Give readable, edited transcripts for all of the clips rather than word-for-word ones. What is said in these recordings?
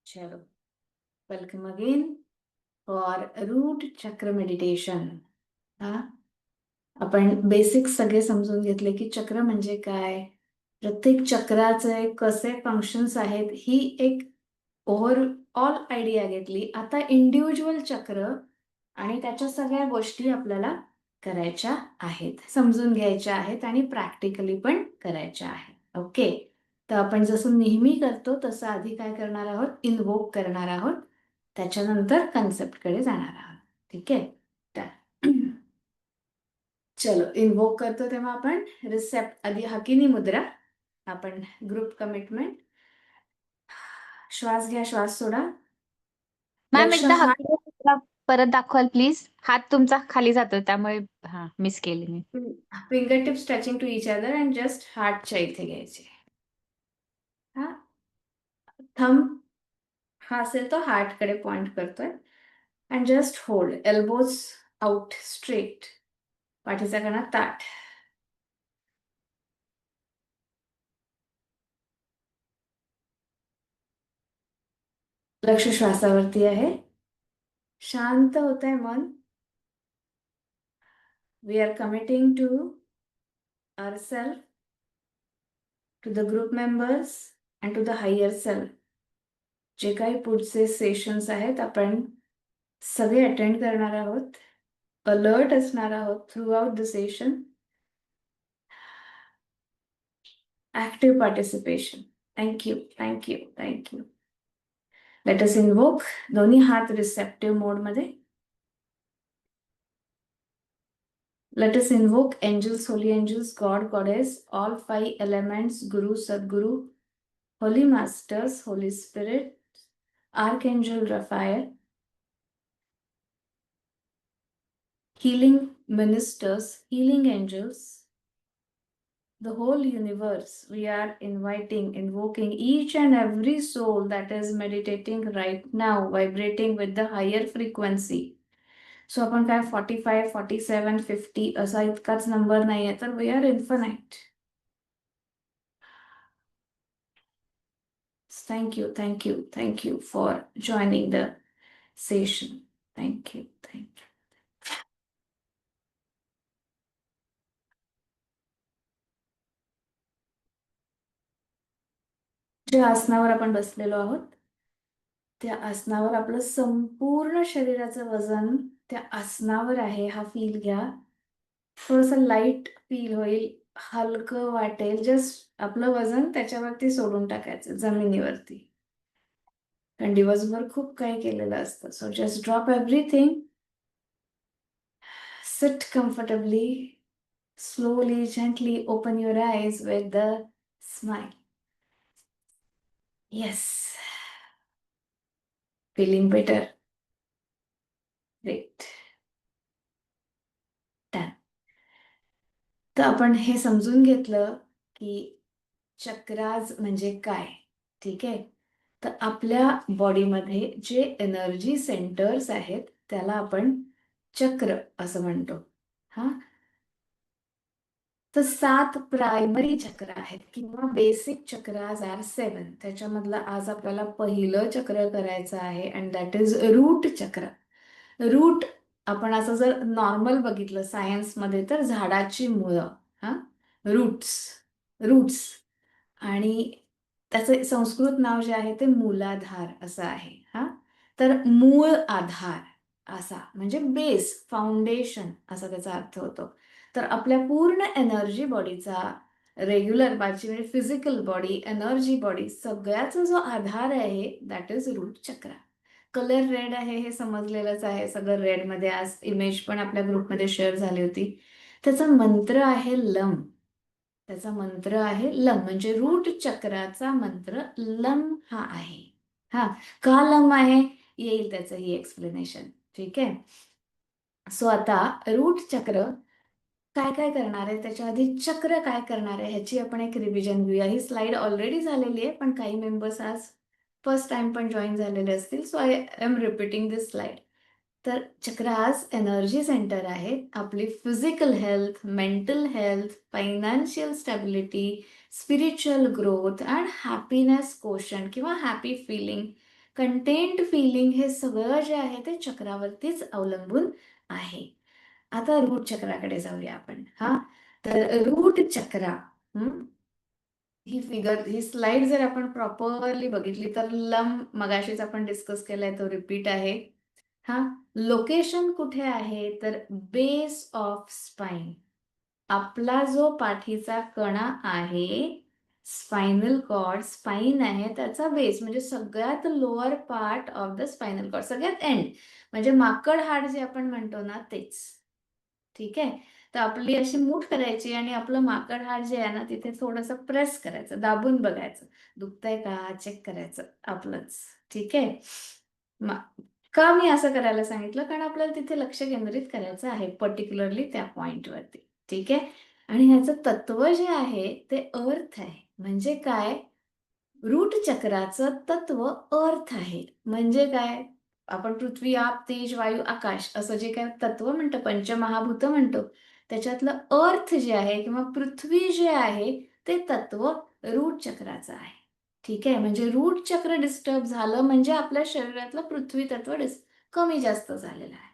चलो, welcome again for route चक्र meditation. आपण बेसिक सगळे समजून घेतले की चक्र म्हणजे काय, प्रत्येक चक्राचे कसे फंक्शन्स आहेत, ही एक ओव्हरऑल आयडिया घेतली. आता इंडिव्हिज्युअल चक्र आणि त्याच्या सगळ्या गोष्टी आपल्याला करायच्या आहेत, समजून घ्यायच्या आहेत आणि प्रॅक्टिकली पण करायच्या आहेत. ओके, तर आपण जसं नेहमी करतो तसं आधी काय करणार आहोत, इन्व्होक करणार आहोत, त्याच्यानंतर कन्सेप्टकडे जाणार आहोत. ठीक आहे, तर चलो इन्व्होक करतो तेव्हा आपण रिसेप्ट आधी हकिनी मुद्रा, आपण ग्रुप कमिटमेंट. श्वास घ्या, श्वास सोडा. मॅम लक्ष एकदा हात हात परत दाखवाल प्लीज. हात तुमचा खाली जातो त्यामुळे मिस केली मी. Finger tips touching to each other and just हार्टच्या इथे घ्यायचे. हा, थंब हा असेल तो हार्टकडे पॉइंट करतोय and just hold. Elbows out straight, पाठीचा कणा ताठ. लक्ष श्वासावरती आहे. शांत होतंय मन. We are committing to ourselves, to the group members and to the higher self. जे काही पुढचे सेशन्स आहेत आपण सगळे अटेंड करणार आहोत, अलर्ट असणार आहोत through out the session. Active participation. Thank you, thank you, thank you. Let us invoke. दोन्ही हात रिसेप्टिव्ह मोड मध्ये. Let us invoke angels, holy angels, God, Goddess, all five elements, Guru, Sadguru, Holy Masters, Holy Spirit, Archangel Raphael, healing ministers, healing angels, the whole universe. We are invoking each and every soul that is meditating right now, vibrating with the higher frequency. So आपण काय 45, 47, 50 असा इतकाच number नाहीये, तर we are infinite. Thank you, thank you, thank you for joining the session. Thank you, thank you. ज्या आसनावर आपण बसलेलो आहोत त्या आसनावर आपलं संपूर्ण शरीराचं वजन त्या आसनावर आहे, हा फील घ्या. थोडस लाईट फील होईल, हलकं वाटेल. जस्ट आपलं वजन त्याच्यावरती सोडून टाकायचं, जमिनीवरती. कारण दिवसभर खूप काही केलेलं असतं. So just drop everything. Sit comfortably. Slowly, gently open your eyes with the smile. Yes. Feeling better? Great. Done. तर आपण हे समजून घेतलं की चक्राज म्हणजे काय. ठीक आहे, तर आपल्या बॉडीमध्ये जे एनर्जी सेंटर्स आहेत त्याला आपण चक्र असं म्हणतो. हा, तर 7 प्रायमरी चक्र आहेत किंवा बेसिक चक्राज आर 7. त्याच्यामधलं आज आपल्याला पहिलं चक्र करायचं आहे and that is route chakra. Route आपण असं जर नॉर्मल बघितलं सायन्समध्ये तर झाडाची मुळं. हा, रूट्स, रूट्स. आणि त्याचं संस्कृत नाव जे आहे ते मूलाधार असं आहे. हा, तर मूळ आधार असा म्हणजे बेस, फाउंडेशन असा त्याचा अर्थ होतो. तर आपल्या पूर्ण एनर्जी बॉडीचा, रेग्युलर बॉडीची म्हणजे फिजिकल बॉडी, एनर्जी बॉडी, सगळ्याचा जो आधार आहे दॅट इज रूट चक्र. कलर रेड आहे हे समजलेलंच आहे, सगळं रेड मध्ये. आज इमेज पण आपल्या ग्रुपमध्ये शेअर झाली होती. त्याचा मंत्र आहे लम. त्याचा मंत्र आहे लम, म्हणजे रूट चक्राचा मंत्र लम हा आहे. हा, का लम आहे येईल त्याचंही एक्सप्लेनेशन. ठीक आहे, सो आता रूट चक्र काय काय करणार आहे, त्याच्या आधी चक्र काय करणार आहे ह्याची आपण एक रिव्हिजन घेऊया. ही स्लाइड ऑलरेडी झालेली आहे, पण काही मेंबर्स आज फर्स्ट टाइम पण जॉईन झालेले असतील, so I am repeating this slide. तर चक्रास एनर्जी सेंटर आहेत. आपली physical health, mental health, financial stability, spiritual growth and happiness question किंवा हॅपी फिलिंग कंटेंट, फिलिंग हे सगळं जे आहे ते चक्रावरतीच अवलंबून आहे. आता रूट चक्राकडे जाऊया आपण. हा, तर रूट चक्रा, हम्म, ही स्लाइड जर आपण प्रॉपरली बघितली तर मगाशीच आपण डिस्कस केलाय तो रिपीट आहे. हा, लोकेशन कुठे आहे तर बेस ऑफ स्पाइन. आपला जो पाठीचा कणा आहे, स्पायनल कॉर्ड, स्पाइन आहे त्याचा बेस म्हणजे सगळ्यात lower part of the spinal cord, सगळ्यात एंड, म्हणजे माकड हाड जे आपण म्हणतो ना तेच. ठीक आहे. तर आपली अशी मूठ करायची आणि आपलं माकड हाड जे आहे ना तिथे थोडंसं प्रेस करायचं, दाबून बघायचं, दुखतंय का चेक करायचं आपलंच. ठीक आहे. मा- का मी असं करायला सांगितलं, कारण आपल्याला तिथे लक्ष केंद्रित करायचं आहे पर्टिक्युलरली त्या पॉइंटवरती. ठीक आहे. आणि ह्याचं तत्व जे आहे ते अर्थ आहे. म्हणजे काय, रूट चक्राचं तत्व अर्थ आहे. म्हणजे काय, आपण पृथ्वी, आप, तेज, वायू, आकाश असं जे काय तत्व म्हणतो, पंचमहाभूत म्हणतो, त्याच्यातलं अर्थ जे आहे किंवा पृथ्वी जे आहे ते तत्व रूट चक्राचं आहे. ठीक आहे. म्हणजे रूट चक्र डिस्टर्ब झालं म्हणजे आपल्या शरीरातलं पृथ्वी तत्व कमी जास्त झालेलं आहे.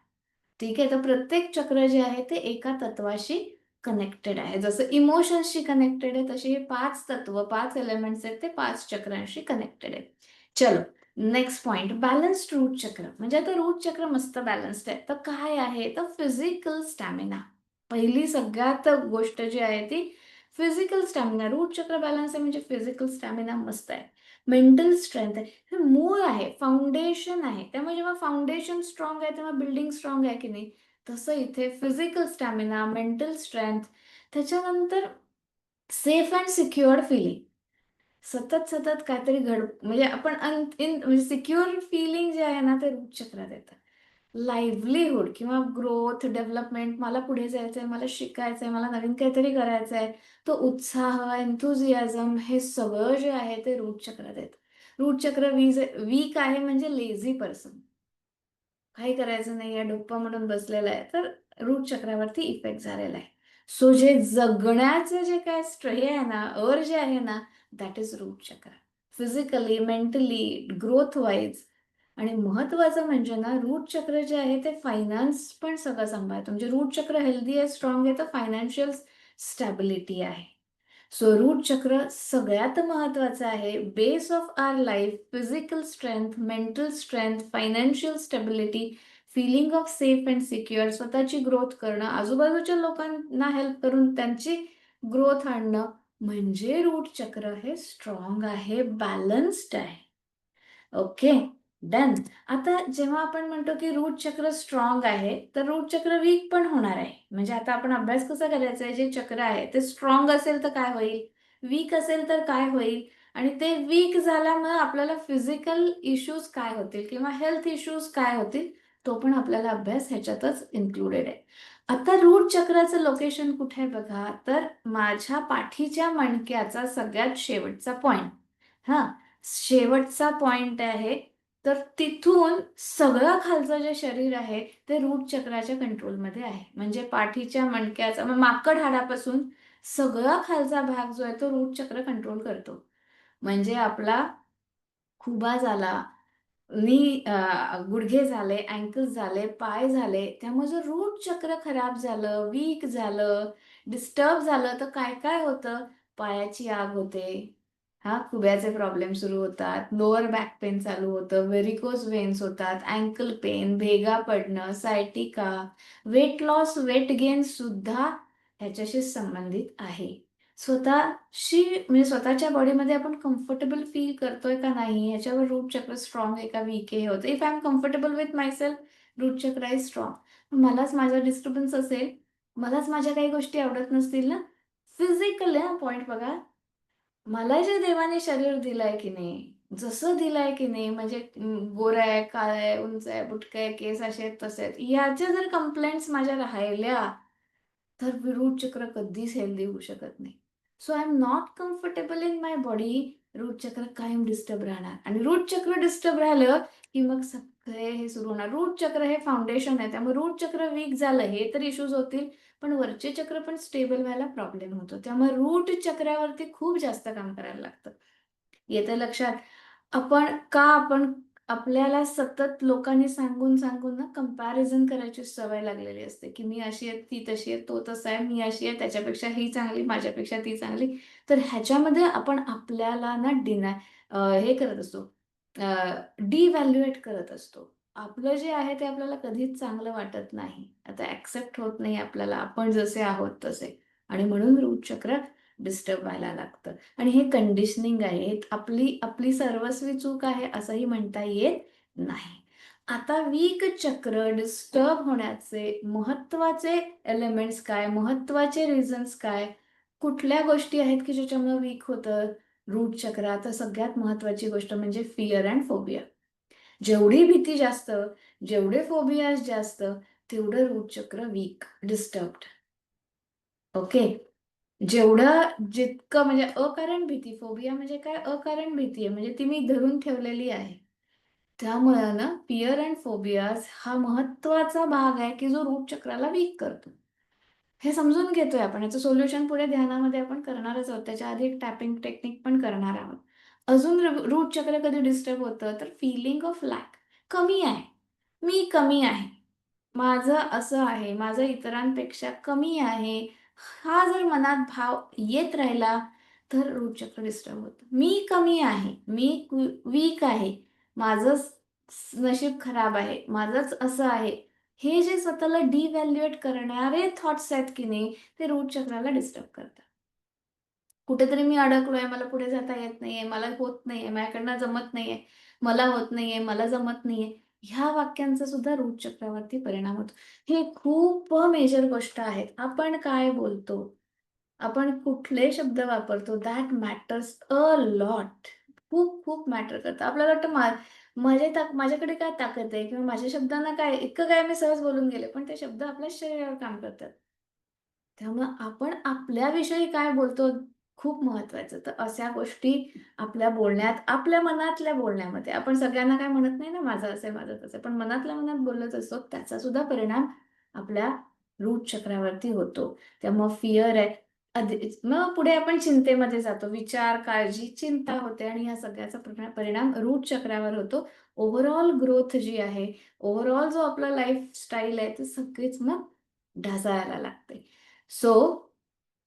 ठीक आहे. तर प्रत्येक चक्र जे आहे ते एका तत्वाशी कनेक्टेड आहे. जसं इमोशन्सशी कनेक्टेड आहे तसे हे 5 तत्व, 5 एलिमेंट्स आहेत ते 5 चक्रांशी कनेक्टेड आहेत. चलो, नेक्स्ट पॉइंट, बॅलन्स्ड रूट चक्र. म्हणजे आता रूट चक्र मस्त बॅलन्स्ड आहे. तर काय आहे तर फिजिकल स्टॅमिना. पहिली सगळ्यात गोष्ट जी आहे ती फिजिकल स्टॅमिना. रूट चक्र बॅलन्स आहे म्हणजे फिजिकल स्टॅमिना मस्त आहे. मेंटल स्ट्रेंथ आहे, हे मूळ आहे, फाउंडेशन आहे. त्यामुळे जेव्हा फाउंडेशन स्ट्रॉंग आहे तेव्हा बिल्डिंग स्ट्रॉंग आहे की नाही, तसं इथे फिजिकल स्टॅमिना, मेंटल स्ट्रेंथ, त्याच्यानंतर सेफ अँड सिक्युअर्ड फिलिंग. सतत सतत काहीतरी म्हणजे आपण म्हणजे सिक्युअर फिलिंग जे आहे ना ते रूट चक्रात येतं. लाईव्हलीहूड किंवा ग्रोथ, डेव्हलपमेंट, मला पुढे जायचंय, मला शिकायचंय, मला नवीन काहीतरी करायचंय, तो उत्साह, एन्थुझियाझम, हे सगळं जे आहे ते रूट चक्रात येतं. रूट चक्र वीक आहे म्हणजे लेझी पर्सन, काही करायचं नाही आहे, डुप्पा म्हणून बसलेला आहे, तर रूट चक्रावरती इफेक्ट झालेला आहे. सो जे जगण्याचं जे काय हे आहे ना, जे आहे ना, दॅट इज रूट चक्र. Physically, mentally, growth wise. आणि महत्वाचं म्हणजे ना, रूट चक्र जे आहे ते फायनान्स पण सगळं सांभाळतं. म्हणजे रूट चक्र हेल्दी आहे, स्ट्रॉंग आहे, तर फायनान्शियल स्टॅबिलिटी आहे. सो रूट चक्र सगळ्यात महत्वाचं आहे. Base of our life, physical strength, mental strength, financial stability, feeling of safe and secure, स्वतःची ग्रोथ करणं, आजूबाजूच्या लोकांना हेल्प करून त्यांची ग्रोथ आणणं, म्हणजे रूट चक्र हे स्ट्रॉंग आहे, बॅलन्स्ड आहे. Okay, done. आता जेव्हा आपण म्हणतो की रूट चक्र स्ट्रॉंग आहे तर रूट चक्र वीक पण होणार आहे. म्हणजे आता आपण अभ्यास कसा करायचा आहे, जे चक्र आहे ते स्ट्रॉंग असेल तर काय होईल, वीक असेल तर काय होईल, आणि ते वीक झाल्यामुळे आपल्याला फिजिकल इश्यूज काय होतील किंवा हेल्थ इश्यूज काय होतील, तो पण आपल्याला अभ्यास ह्याच्यातच इन्क्लुडेड आहे. आता रूट चक्राचं लोकेशन कुठे आहे बघा, तर माझ्या पाठीच्या मणक्याचा सगळ्यात शेवटचा पॉइंट. हा, शेवटचा पॉइंट आहे. तर तिथून सगळं खालचं जे शरीर आहे ते रूट चक्राच्या कंट्रोलमध्ये आहे. म्हणजे पाठीच्या मणक्याचा माकड हाडापासून सगळा खालचा भाग जो आहे तो रूट चक्र कंट्रोल करतो. म्हणजे आपला खुबा झाला, गुडघे झाले, अँकल्स झाले, पाय झाले, त्यामुळे जर रूट चक्र खराब झालं, वीक झालं, डिस्टर्ब झालं तर काय काय होतं, पायाची आग होते, हा, खुब्याचे प्रॉब्लेम सुरू होतात, लोअर बॅक पेन चालू होतं, व्हेरिकोज वेन्स होतात, अँकल पेन, भेगा पडणं, sciatica, weight loss, weight gain सुद्धा ह्याच्याशी संबंधित आहे. स्वतःशी म्हणजे स्वतःच्या बॉडीमध्ये आपण कम्फर्टेबल फील करतोय का नाही याच्यावर रूट चक्र स्ट्रॉंग आहे का वीक आहे होतं. If I am comfortable with myself, root chakra is strong. मलाच माझा डिस्टर्बन्स असेल, मलाच माझ्या काही गोष्टी आवडत नसतील ना, फिजिकल आहे पॉइंट बघा, मला जे देवाने शरीर दिलंय की नाही, जसं दिलंय की नाही, म्हणजे गोरा आहे, काळा आहे, उंच आहे, बुटका आहे, केस असे आहेत तसे आहेत, याच्या जर कंप्लेंट्स माझ्या राहिल्या तर रूट चक्र कधीच हेल्दी होऊ शकत नाही. So I am not comfortable in my body, root chakra कायम डिस्टर्ब राहणार. आणि रूट चक्र डिस्टर्ब राहिलं की मग सगळे हे सुरू होणार. रूट चक्र हे फाउंडेशन आहे, त्यामुळे रूट चक्र वीक झालं हे तर इश्यूज होतील, पण वरचे चक्र पण स्टेबल व्हायला प्रॉब्लेम होतो. त्यामुळे रूट चक्रावरती खूप जास्त काम करायला लागतं. येतं लक्षात. आपण आपल्याला सतत लोकांनी सांगून सांगून ना कंपॅरिझन करायची सवय लागलेली असते, की मी अशी आहे, ती तशी आहे, तो तसा आहे, मी अशी आहे, त्याच्यापेक्षा ही चांगली, माझ्यापेक्षा ती चांगली. तर ह्याच्यामध्ये आपण आपल्याला ना हे करत असतो, डिव्हॅल्युएट करत असतो. आपलं जे आहे ते आपल्याला कधीच चांगलं वाटत नाही. आता ऍक्सेप्ट होत नाही आपल्याला, आपण जसे आहोत तसे. आणि म्हणून रूट चक्र डिस्टर्ब व्हायला लागतं. आणि हे कंडिशनिंग आहे, हे आपली आपली सर्वस्वी चूक आहे असंही म्हणता येत नाही. आता वीक चक्र डिस्टर्ब होण्याचे महत्वाचे एलिमेंट्स काय, महत्वाचे रिझन्स काय, कुठल्या गोष्टी आहेत की ज्याच्यामुळे वीक होतं रूट चक्र? आता सगळ्यात महत्वाची गोष्ट म्हणजे फिअर अँड फोबिया. जेवढी भीती जास्त, जेवढे फोबियाज जास्त, तेवढं रूट चक्र वीक, डिस्टर्ब्ड. ओके. जेवढं जितकं म्हणजे अकारण भीती, फोबिया म्हणजे काय, अकारण भीती आहे, म्हणजे ती मी धरून ठेवलेली आहे. त्यामुळे ना फिअर अँड फोबियाज हा महत्वाचा भाग आहे की जो रूट चक्राला वीक करतो. हे समजून घेतोय आपण, याचं सोल्युशन पुढे ध्यानामध्ये आपण करणारच आहोत. त्याच्या आधी एक टॅपिंग टेक्निक पण करणार आहोत. अजून रूट चक्र कधी डिस्टर्ब होतं तर फिलिंग ऑफ लॅक, कमी आहे, मी कमी आहे, माझं असं आहे, माझं इतरांपेक्षा कमी आहे, हा जर मनात भाव येत राहिला तर रूट चक्र डिस्टर्ब होतं. मी कमी आहे, मी वीक आहे, माझं नशीब खराब आहे, माझंच असं आहे, हे जे स्वतःला डिव्हॅल्युएट करणारे थॉट्स आहेत की नाही, ते रूट चक्राला डिस्टर्ब करतात. कुठेतरी मी अडकलोय, मला पुढे जाता येत नाहीये, मला होत नाहीये, माझ्याकडनं जमत नाहीये, मला होत नाहीये, मला जमत नाहीये, ह्या वाक्यांचा सुद्धा रूट चक्रावरती परिणाम होतो. हे खूप मेजर गोष्ट आहेत. आपण काय बोलतो, आपण कुठले शब्द वापरतो, दॅट मॅटर्स अ लॉट. खूप खूप मॅटर करतं. आपल्याला वाटतं माझ्याकडे काय ताकद आहे किंवा माझ्या शब्दांना काय, इतकं काय मी सहज बोलून गेले, पण ते शब्द आपल्या शरीरावर काम करतात. त्यामुळे आपण आपल्याविषयी काय बोलतो खूप महत्वाचं. तर अशा गोष्टी आपल्या बोलण्यात, आपल्या मनातल्या बोलण्यामध्ये, आपण सगळ्यांना काय म्हणत नाही ना, माझं असं आहे, माझं तसं आहे, पण मनातल्या मनात बोलत असतो, त्याचा सुद्धा परिणाम आपल्या रूट चक्रावरती होतो. त्यामुळे फिअर आहे. मग पुढे आपण चिंतेमध्ये जातो, विचार, काळजी, चिंता होते आणि या सगळ्याचा परिणाम रूट चक्रावर होतो. ओव्हरऑल ग्रोथ जी आहे, ओव्हरऑल जो आपला लाईफस्टाईल आहे, ते सगळीच मग ढासळायला लागते. सो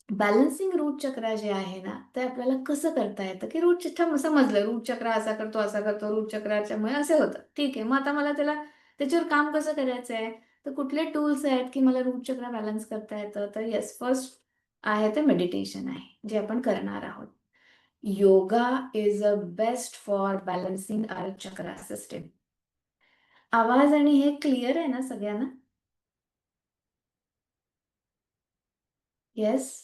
बॅलन्सिंग रूट चक्र जे आहे ना, ते आपल्याला कसं करता येतं, की रूट चक्र समजलं, रूट चक्र असा करतो, असा करतो, रूट चक्राच्यामुळे असे होतं. ठीक आहे. मग आता मला त्याच्यावर काम कसं करायचं आहे? तर कुठले टूल्स आहेत, की मला रूट चक्र बॅलन्स करता येतं? तर येस, फर्स्ट आहे ते मेडिटेशन आहे, जे आपण करणार आहोत. Yoga is a best for balancing our chakra system. आवाज आणि हे क्लिअर आहे ना सगळ्यांना? येस?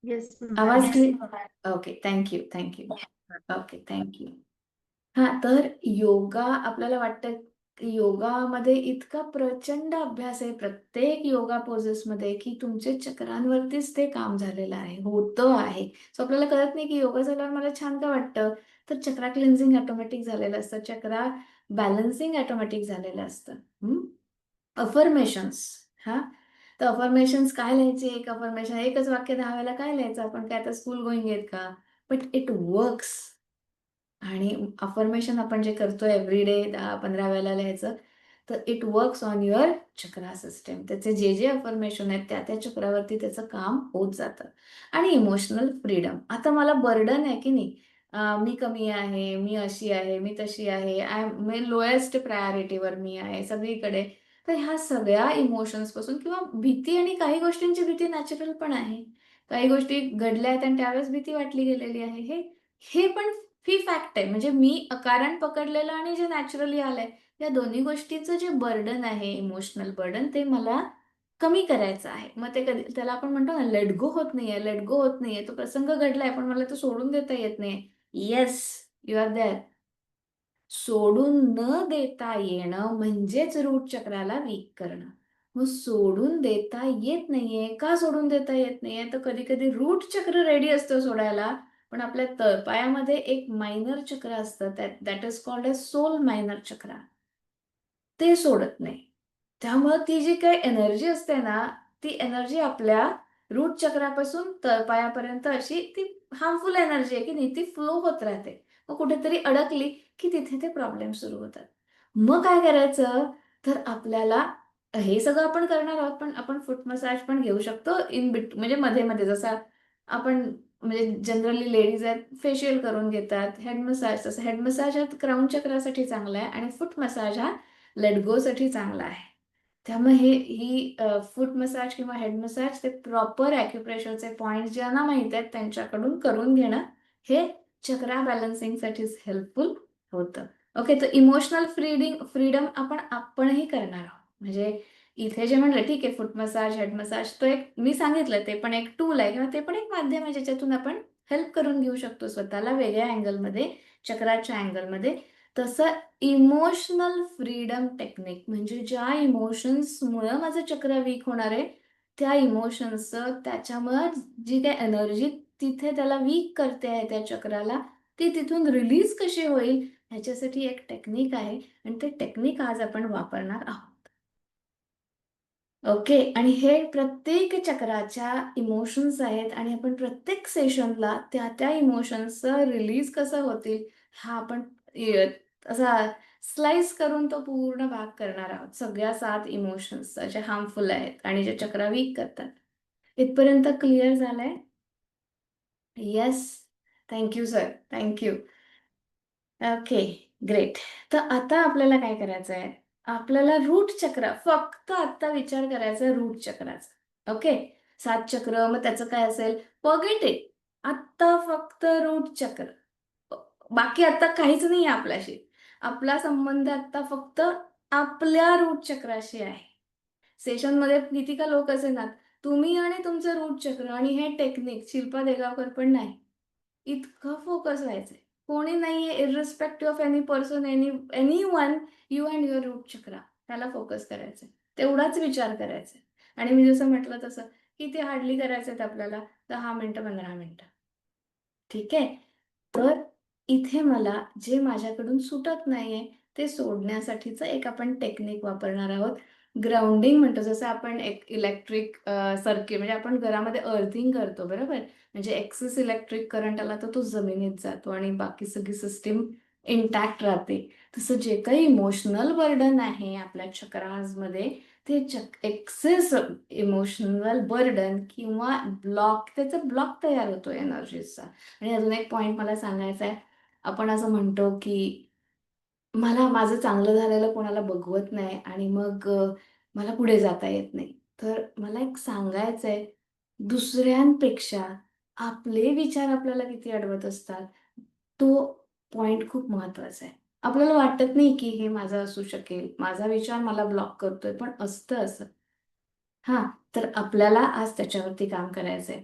येस आवाज ma'am. Clear? Okay, thank you, thank you. Okay, thank you. हा, तर योगा आपल्याला वाटतं की योगामध्ये इतका प्रचंड अभ्यास आहे प्रत्येक योगा पोजेसमध्ये, की तुमच्या चक्रांवरतीच ते काम झालेलं आहे, होतं आहे. सो आपल्याला कळत नाही की योगा झाल्यावर मला छान का वाटतं, तर चक्रा क्लिन्झिंग ऑटोमॅटिक झालेलं असतं, चक्रा बॅलन्सिंग ऑटोमॅटिक झालेलं असतं. अफर्मेशन्स. हा, तर अफर्मेशन्स काय लिहायचे, एक अफर्मेशन एकच वाक्य 10 वेळेला काय लिहायचं, आपण काय आता स्कूल गोईंग आहेत का? But it works. आणि अफर्मेशन आपण जे करतो एव्हरीडे 10-15 वेळेला लिहायचं, तर it works on your chakra system. त्याचे जे जे अफर्मेशन आहेत त्या त्या चक्रावरती त्याचं काम होत जातं. आणि इमोशनल फ्रीडम, आता मला बर्डन आहे की नाही, मी कमी आहे, मी अशी आहे, मी तशी आहे, मी लोएस्ट प्रायोरिटीवर मी आहे सगळीकडे. तर ह्या सगळ्या इमोशन्स पासून किंवा भीती, आणि काही गोष्टींची भीती नॅचरल पण आहे, काही गोष्टी घडल्या आहेत आणि त्यावेळेस भीती वाटली गेलेली आहे, हे हे पण ही फॅक्ट आहे. म्हणजे मी अकारण पकडलेलं आणि जे नॅचरली आलंय, या दोन्ही गोष्टीचं जे बर्डन आहे, इमोशनल बर्डन, ते मला कमी करायचं आहे. मग ते कधी, त्याला आपण म्हणतो ना, लेट गो होत नाहीये, लेट गो होत नाहीये. तो प्रसंग घडलाय पण मला तो सोडून देता येत नाहीये. Yes, you are there. सोडून न देता येणं म्हणजेच रूट चक्राला वीक करणं. मग सोडून देता येत नाहीये, का सोडून देता येत नाहीये? तर कधी कधी रूट चक्र रेडी असतं सोडायला, पण आपल्या तळपायामध्ये एक मायनर चक्र असतं, that is called as sole minor chakra. ते सोडत नाही. त्यामुळं ती जी काही एनर्जी असते ना, ती एनर्जी आपल्या रूट चक्रापासून तळपायापर्यंत अशी ती हार्मफुल एनर्जी आहे की नाही, ती फ्लो होत राहते. मग कुठेतरी अडकली की तिथे ते प्रॉब्लेम सुरू होतात. मग काय करायचं, तर आपल्याला हे सगळं आपण करणार आहोत, पण आपण फूट मसाज पण घेऊ शकतो इन बिट, म्हणजे मध्ये मध्ये, जसं आपण म्हणजे जनरली लेडीज आहेत फेशियल करून घेतात, हेड मसाज, तसं हेड मसाज हा क्राऊन चक्रासाठी चांगला आहे आणि फूट मसाज हा लेट गो साठी चांगला आहे. त्यामुळे ही फूट मसाज किंवा हेड मसाज ते प्रॉपर ॲक्युप्रेशरचे पॉइंट ज्यांना माहित आहेत त्यांच्याकडून करून घेणं हे चक्रा बॅलन्सिंगसाठीच हेल्पफुल होतं. ओके, तर इमोशनल फ्रीडम आपणही करणार आहोत. म्हणजे इथे जे म्हणलं ठीक आहे, फूट मसाज, हेड मसाज, तो एक मी सांगितलं ते पण एक टूल आहे किंवा ते पण एक माध्यम आहे ज्याच्यातून आपण हेल्प करून घेऊ शकतो स्वतःला वेगळ्या अँगलमध्ये, चक्राच्या अँगलमध्ये. तसं इमोशनल फ्रीडम टेक्निक म्हणजे ज्या इमोशन्समुळं माझं चक्र वीक होणार आहे, त्या इमोशन्सचं त्याच्यामुळं जी काही एनर्जी तिथे त्याला वीक करते आहे त्या चक्राला, ती तिथून रिलीज कशी होईल ह्याच्यासाठी एक टेक्निक आहे आणि ते टेक्निक आज आपण वापरणार आहोत. ओके, आणि हे प्रत्येक चक्राच्या इमोशन्स आहेत आणि आपण प्रत्येक सेशनला त्या त्या इमोशन्सचं रिलीज कसं होतील हा आपण असा स्लाइस करून तो पूर्ण भाग करणार आहोत. सगळ्या 7 इमोशन्स जे हार्मफुल आहेत आणि जे चक्रा वीक करतात. इथपर्यंत क्लिअर झालंय? Yes. Thank you sir, thank you. Okay, great. तर आता आपल्याला काय करायचं आहे? आपल्याला रूट चक्र, फक्त आता विचार करायचा आहे रूट चक्राचा. ओके, 7 चक्र, मग त्याचं काय असेल? Forget it. आत्ता फक्त रूट चक्र. बाकी आता काहीच नाही आहे आपल्याशी. आपला संबंध आता फक्त आपल्या रूट चक्राशी आहे. सेशनमध्ये किती का लोक असेनात, तुम्ही आणि तुमचं रूट चक्र आणि हे टेक्निक शिल्पा देगावकर पण नाही. इतकं फोकस व्हायचंय. कोणी नाहीये, irrespective of any person, anyone, you and your root chakra. त्याला फोकस करायचंय. तेवढाच विचार करायचा आहे. आणि मी जसं म्हटलं तसं किती हार्डली करायचंय आपल्याला, 10 मिनिटं, 15 मिनिटं. ठीक आहे? तर इथे मला जे माझ्याकडून सुटत नाहीये ते सोडण्यासाठीचं एक आपण टेक्निक वापरणार आहोत. ग्राउंडिंग म्हणतो, जसं आपण एक इलेक्ट्रिक सर्किट, म्हणजे आपण घरामध्ये अर्थिंग करतो बरोबर, म्हणजे एक्सेस इलेक्ट्रिक करंट आला तर तो जमिनीत जातो आणि बाकी सगळी सिस्टीम इंटॅक्ट राहते. तसं जे काही इमोशनल बर्डन आहे आपल्या चक्रासमध्ये, ते एक्सेस इमोशनल बर्डन किंवा त्याचा ब्लॉक तयार होतो एनर्जीचा. आणि अजून एक पॉइंट मला सांगायचा आहे. आपण असं म्हणतो की मला माझं चांगलं झालेलं कोणाला बघवत नाही आणि मग मला पुढे जाता येत नाही. तर मला एक सांगायचं आहे, दुसऱ्यांपेक्षा आपले विचार आपल्याला किती अडवत असतात, तो पॉइंट खूप महत्वाचा आहे. आपल्याला वाटत नाही की हे माझं असू शकेल, माझा विचार मला ब्लॉक करतोय, पण असतं असं. हां, तर आपल्याला आज त्याच्यावरती काम करायचंय.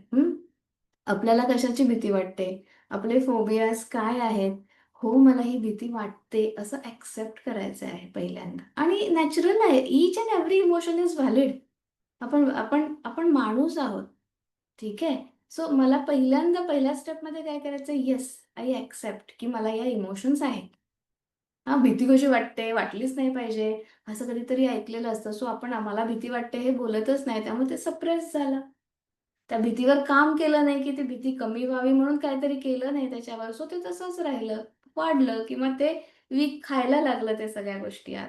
आपल्याला कशाची भीती वाटते? आपले फोबियाज काय आहेत? हो, मला ही भीती वाटते असं ॲक्सेप्ट करायचं आहे पहिल्यांदा. आणि नॅचरल आहे. Each and every emotion is valid. आपण आपण आपण माणूस आहोत. ठीक आहे? सो मला पहिल्या स्टेपमध्ये काय करायचं आहे? येस, आय ॲक्सेप्ट की मला या इमोशन्स आहेत. हां, भीती कशी वाटते? वाटलीच नाही पाहिजे. असं कधीतरी ऐकलेलं असतं. सो आपण आम्हाला भीती वाटते हे बोलतच नाही. त्यामुळे ते सप्रेस झालं. त्या भीतीवर काम केलं नाही, की ती भीती कमी व्हावी म्हणून काहीतरी केलं नाही त्याच्यावर. सो ते तसंच राहिलं, वाढलं किंवा ते वीक खायला लागलं त्या सगळ्या गोष्टी आत.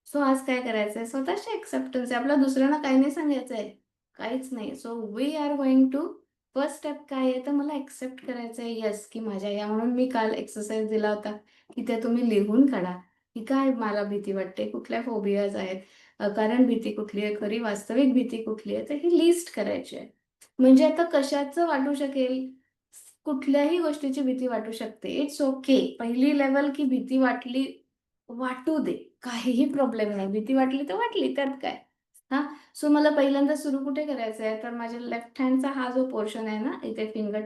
सो आज काय करायचंय? स्वतःची एक्सेप्टन्स आहे. आपल्याला दुसऱ्यांना काही नाही सांगायचंय. काहीच नाही. So we are going to first step काय आहे? तर मला एक्सेप्ट करायचंय येस, की माझ्या या, म्हणून मी काल एक्सरसाइज दिला होता, की ते तुम्ही लिहून काढा, की काय मला भीती वाटते, कुठल्या फोबियाज आहेत, कारण भीती कुठली आहे, खरी वास्तविक भीती कुठली आहे, तर ही लिस्ट करायची आहे. म्हणजे आता कशाचं वाटू शकेल? कुठल्याही गोष्टीची भीती वाटू शकते. It's okay. पहिली लेव्हल की भीती वाटली, वाटू दे. काहीही प्रॉब्लेम नाही. भीती वाटली तर वाटली, त्यात काय? हां. सो मला पहिल्यांदा सुरू कुठे करायचं आहे? तर माझ्या लेफ्ट हँडचा हा जो पोर्शन आहे ना, इथे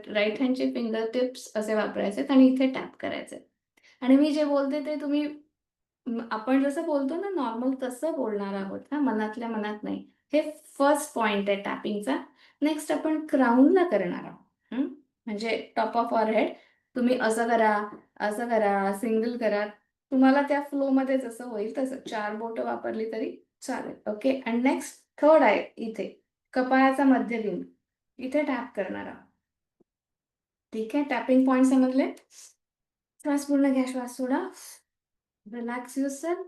राइट हँडचे फिंगर टिप्स असे वापरायचे आणि इथे टॅप करायचे. आणि मी जे बोलते ते तुम्ही आपण जसं बोलतो ना नॉर्मल तसं बोलणार आहोत हां, मनातल्या मनात नाही. हे फर्स्ट पॉइंट आहे टॅपिंगचा. नेक्स्ट आपण क्राउनला करणार आहोत. म्हणजे टॉप ऑफ आवर हेड. तुम्ही असं करा, सिंगल करा. तुम्हाला त्या फ्लोमध्ये जसं होईल तसं. 4 बोटं वापरली तरी चालेल. ओके, आणि नेक्स्ट थर्ड आहे इथे. कपाळाचा मध्यबिंदू. इथे टॅप करणार आहोत. ठीक आहे, टॅपिंग पॉइंट समजले? श्वास पूर्ण घ्या, श्वास सोडा. Relax yourself.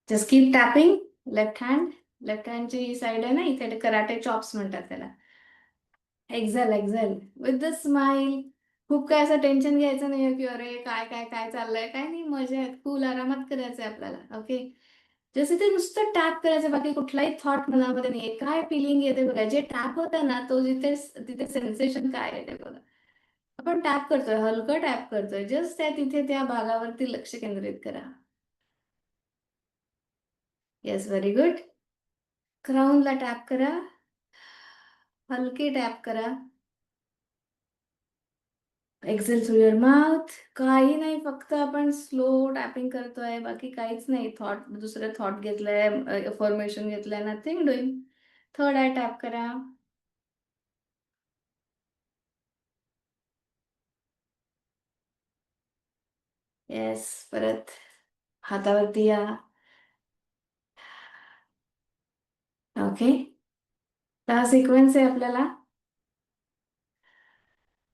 Just keep tapping. Left hand. Left हँडची ही साईड आहे ना, इथे कराटे चॉप्स म्हणतात त्याला. Exhale exhale with the smile. खूप काय असं टेन्शन घ्यायचं नाहीये की अरे काय काय काय चाललंय, काय नाही, मजेत कूल आरामात करायचंय आपल्याला. ओके. जसं ते नुसतं टॅप करायचं, बाकी कुठलाही थॉट मनामध्ये नाहीये. काय फिलिंग येते बघा, जे टॅप होतं ना तो जिथे तिथे सेन्सेशन काय येते बघा. आपण टॅप करतोय, हलकं टॅप करतोय, जस्ट त्या तिथे त्या भागावरती लक्ष केंद्रित करा. Yes, very good. क्राऊनला टॅप करा, हलके टॅप करा. Exhale through your mouth. काही नाही, फक्त आपण स्लो टॅपिंग करतोय, बाकी काहीच नाही. थॉट, दुसरे थॉट घेतलंय, फॉर्मेशन घेतलंय, nothing doing. Third I tap करा. येस, परत हातावरती या. ओके. हा सिक्वेन्स आहे आपल्याला.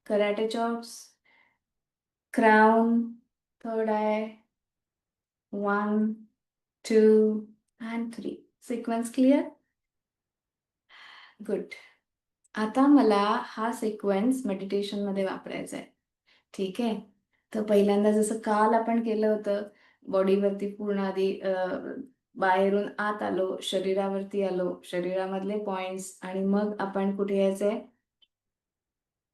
Karate chops, crown, third I, 1, 2 and 3. Sequence clear? Good. आता मला हा सिक्वेन्स मेडिटेशन मध्ये वापरायचा आहे. ठीक आहे. तर पहिल्यांदा जसं काल आपण केलं होतं, बॉडीवरती पूर्ण आधी बाहेरून आत आलो, शरीरावरती आलो, शरीरामधले पॉइंट्स, आणि मग आपण कुठे यायचंय,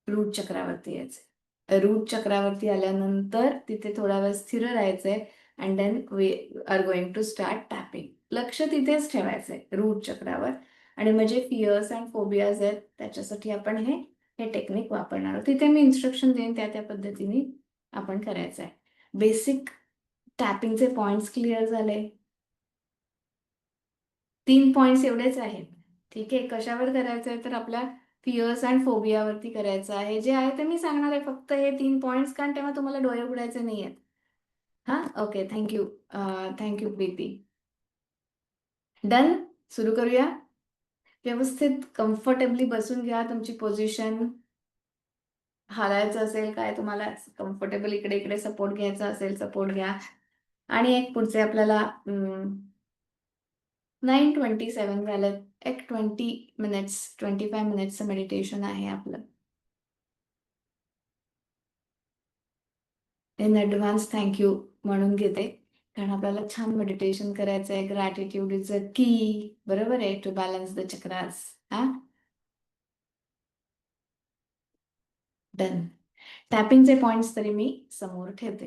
रूट चक्रावरती यायचंय. रूट चक्रावरती आल्यानंतर तिथे थोडा वेळ स्थिर राहायचंय. And then we are going to start tapping. लक्ष तिथेच ठेवायचंय, रूट चक्रावर. आणि म्हणजे फिअर्स अँड फोबियाज आहेत त्याच्यासाठी आपण हे हे टेक्निक वापरणार आहोत. तिथे मी इन्स्ट्रक्शन देईन, त्या त्या पद्धतीने आपण करायचं आहे. बेसिक टॅपिंगचे पॉइंट्स क्लिअर झाले. 3 पॉइंट्स एवढेच आहेत. ठीक आहे. कशावर करायचं आहे तर आपल्या फिअर्स अँड फोबियावरती करायचं आहे. जे आहे ते मी सांगणार आहे, फक्त हे 3 पॉइंट्स, कारण तेव्हा तुम्हाला डोळे उघडायचे नाही आहेत. हां, okay. Thank you. Thank you Preeti. Done. सुरू करूया. व्यवस्थित कम्फर्टेबली बसून घ्या. तुमची पोझिशन हालायचं असेल काय, तुम्हाला कम्फर्टेबल इकडे इकडे सपोर्ट घ्यायचा असेल, सपोर्ट घ्या. आणि एक पुढचे आपल्याला 9:27 झालं. एक 20 मिनिट्स, 25 मिनिट्सचं मेडिटेशन आहे आपलं. इन ॲडव्हान्स थँक्यू म्हणून घेते, कारण आपल्याला छान मेडिटेशन करायचं आहे. ग्रॅटिट्यूड इज अ की, बरोबर आहे, टू बॅलन्स द चक्रास. हा, डन. टॅपिंगचे पॉइंट्स तरी मी समोर ठेवते.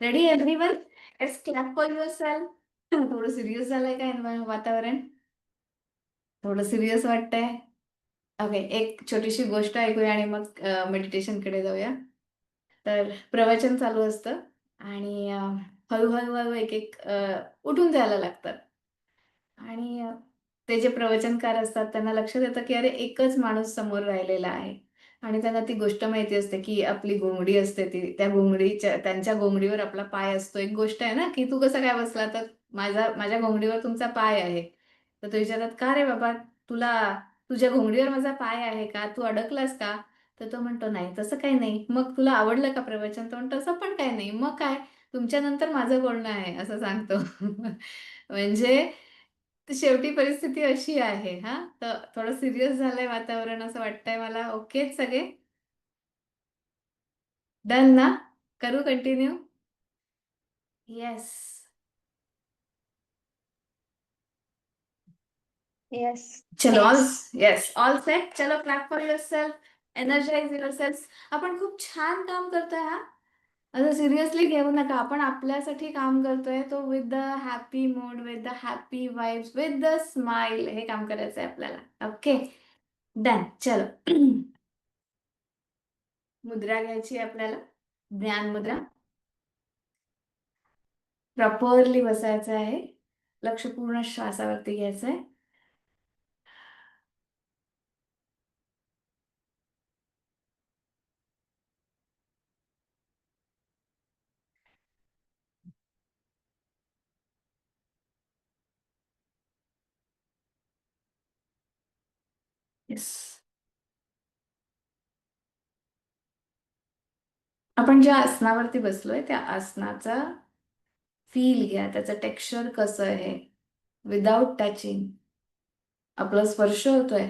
Ready everyone? Let's clap for your self. थोडं सिरियस झालंय का वातावरण? थोडं सिरियस वाटतंय? ओके. एक छोटीशी गोष्ट ऐकूया आणि मग मेडिटेशनकडे जाऊया. तर प्रवचन चालू असतं आणि हळूहळू हळू एक एक उठून जायला लागतात. आणि ते जे प्रवचनकार असतात त्यांना लक्षात येतं की अरे एकच माणूस समोर राहिलेला आहे. आणि त्यांना ती गोष्ट माहिती असते की आपली घोंगडी असते, ती त्या घोंगडीच्या, त्यांच्या घोंगडीवर आपला पाय असतो. एक गोष्ट आहे ना की तू कसा काय बसला, तर माझ्या घोंगडीवर तुमचा पाय आहे. तर तो विचारतात का रे बाबा, तुला तुझ्या घोंगडीवर माझा पाय आहे का, तू अडकलास का? तर तो म्हणतो नाही तसं काही नाही. मग तुला आवडलं का प्रवचन? तो म्हणतो तसं पण काही नाही. मग काय, तुमच्यानंतर माझं बोलणं आहे असं सांगतो. म्हणजे शेवटी परिस्थिती अशी आहे. हा, तर थोडं सिरियस झालंय वातावरण असं वाटतंय मला. ओके सगळे? डन ना? करू कंटिन्यू? येस. येस. चलो ऑल, येस, ऑल सेट. चलो clap for yourself, energize yourself. आपण खूप छान काम करतोय. हा, असं सिरियसली घेऊ नका. आपण आपल्यासाठी काम करतोय, तो with the happy mood, with the happy vibes, with the smile, हे काम करायचंय आपल्याला. Okay, done. चलो. मुद्रा घ्यायची आहे आपल्याला, ज्ञान मुद्रा. प्रॉपरली बसायचं आहे. लक्ष पूर्ण श्वासावरती घ्यायचं आहे. येस. आपण ज्या आसनावरती बसलोय त्या आसनाचा फील घ्या, त्याचं टेक्स्चर कसं आहे. विदाउट टचिंग आपला स्पर्श होतोय.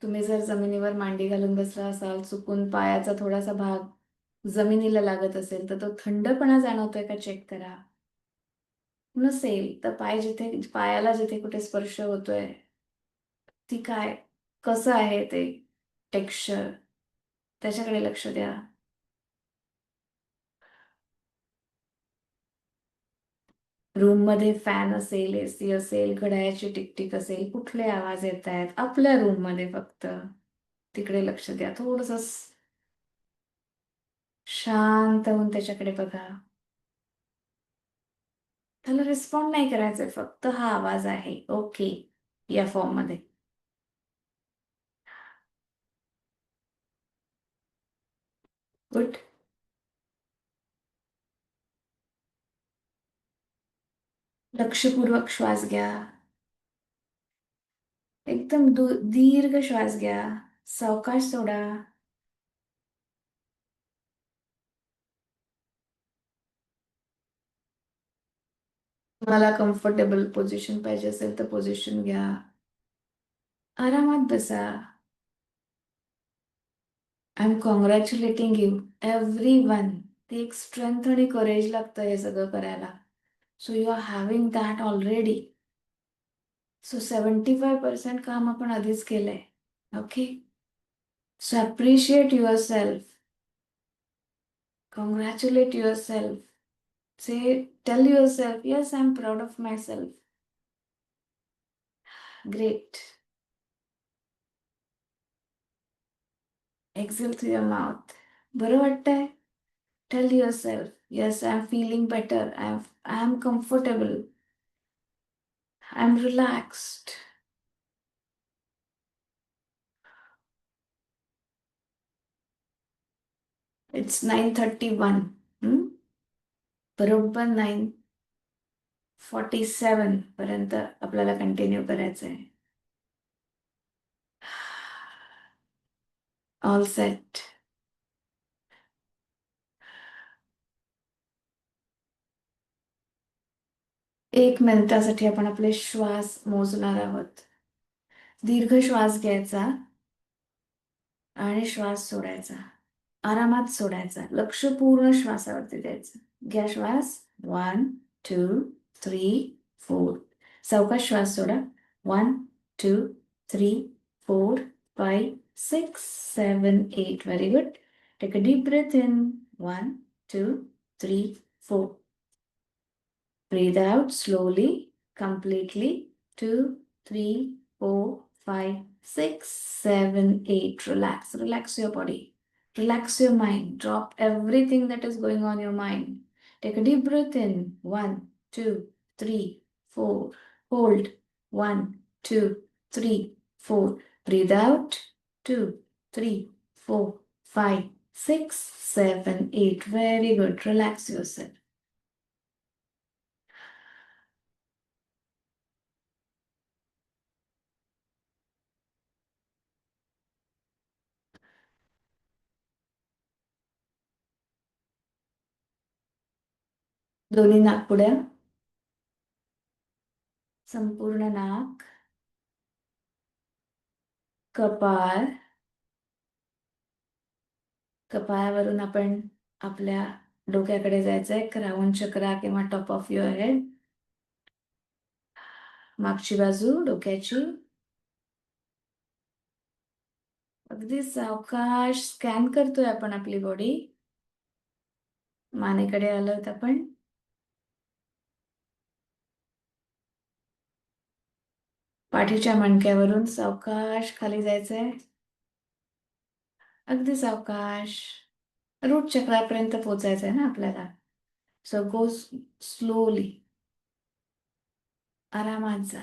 तुम्ही जर जमिनीवर मांडी घालून बसला असाल, चुकून पायाचा थोडासा भाग जमिनीला लागत असेल तर तो थंडपणा जाणवतोय का चेक करा. नसेल तर पायाला जिथे कुठे स्पर्श होतोय ती काय, कसं आहे ते टेक्स्चर, त्याच्याकडे लक्ष द्या. रूम मध्ये फॅन असेल, एसी असेल, घड्याळाची टिकटिक असेल, कुठले आवाज येत आहेत आपल्या रूम मध्ये, फक्त तिकडे लक्ष द्या. थोडस शांत होऊन त्याच्याकडे बघा. त्याला रिस्पॉन्ड नाही करायचंय, फक्त हा आवाज आहे ओके या फॉर्म मध्ये. गुड. लक्षपूर्वक श्वास घ्या. एकदम दीर्घ श्वास घ्या. सावकाश सोडा. तुम्हाला कम्फर्टेबल पोझिशन पाहिजे असेल तर पोझिशन घ्या. आरामात बसा. I am congratulating you everyone. ती एक स्ट्रेंथ आणि करेज लागतं हे सगळं करायला. So you are having that already. So 75% काम आपण आधीच केलंय. Okay. So appreciate yourself. Congratulate yourself. Tell yourself, yes, I'm proud of myself. Great. Exhale through your mouth. बरं वाटतंय? Tell yourself, yes, I'm feeling better. I'm comfortable. I'm relaxed. It's 9:31. बरोबर 9:47 पर्यंत आपल्याला continue करायचंय. All set. एक मिनिटासाठी आपण आपले श्वास मोजणार आहोत. दीर्घ श्वास घ्यायचा आणि श्वास सोडायचा. आरामात सोडायचा. लक्ष पूर्ण श्वासावरती द्यायचं. घ्या श्वास. 1, 2, 3, 4. सावकाश श्वास सोडा. 1, 2, 3, 4, 5, 6, 7, 8. Very good. Take a deep breath in. 1, 2, 3, 4. Breathe out slowly, completely. 2, 3, 4, 5, 6, 7, 8. Relax. Relax your body. Relax your mind. Drop everything that is going on your mind. Take a deep breath in. 1, 2, 3, 4. Hold. 1, 2, 3, 4. Breathe out. 2, 3, 4, 5, 6, 7, 8. Very good. Relax yourself. दोन्ही नाकपुड्या, संपूर्ण नाक, कपाळ. कपाळावरून आपण आपल्या डोक्याकडे जायचंय. Crown चक्रा किंवा top of your head. मागची बाजू डोक्याची. अगदी सावकाश स्कॅन करतोय आपण आपली बॉडी. मानेकडे आलोत आपण. पाठीच्या मणक्यावरून सावकाश खाली जायचंय. अगदी सावकाश. रूट चक्रापर्यंत पोहोचायचंय ना आपल्याला. सो गो स्लोली. आरामात जा.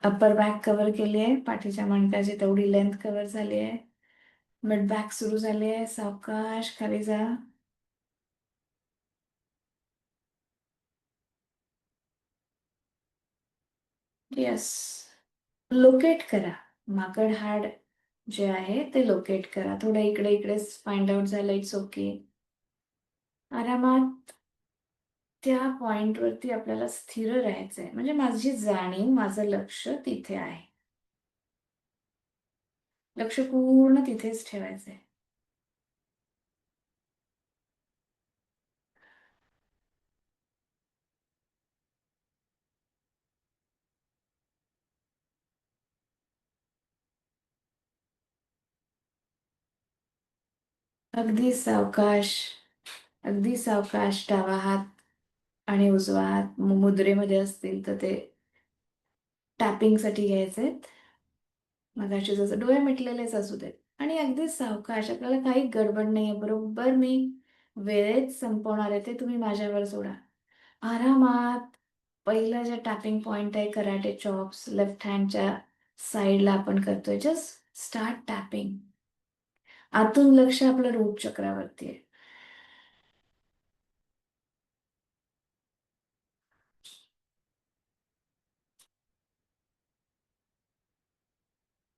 अप्पर बॅक कव्हर केली आहे. पाठीच्या मणक्याची तेवढी लेंथ कव्हर झाली आहे. मिड बॅक सुरू झाली आहे. सावकाश खाली जा. येस. लोकेट करा. माकड हाड जे आहे ते लोकेट करा. थोडं इकडे इकडे फाइंड आउट झालं, इट्स ओके. आरामात त्या पॉइंटवरती आपल्याला स्थिर राहायचंय. म्हणजे माझी जाणीव, माझं लक्ष तिथे आहे. लक्ष पूर्ण तिथेच ठेवायचंय. अगदी सावकाश, अगदी सावकाश डावा हात आणि उजवा हात मुद्रेमध्ये असतील तर ते टॅपिंगसाठी घ्यायचे. मगाशी जसं डोळे मिटलेलेच असू देत. आणि अगदी सावकाश, आपल्याला काही गडबड नाहीये. बरोबर मी वेळेत संपवणार आहे ते तुम्ही माझ्यावर सोडा. आरामात पहिलं जे टॅपिंग पॉइंट आहे कराटे चॉप्स लेफ्ट हँडच्या साईडला आपण करतोय. Just start tapping. आतून लक्ष आपलं रूट चक्रावरती आहे.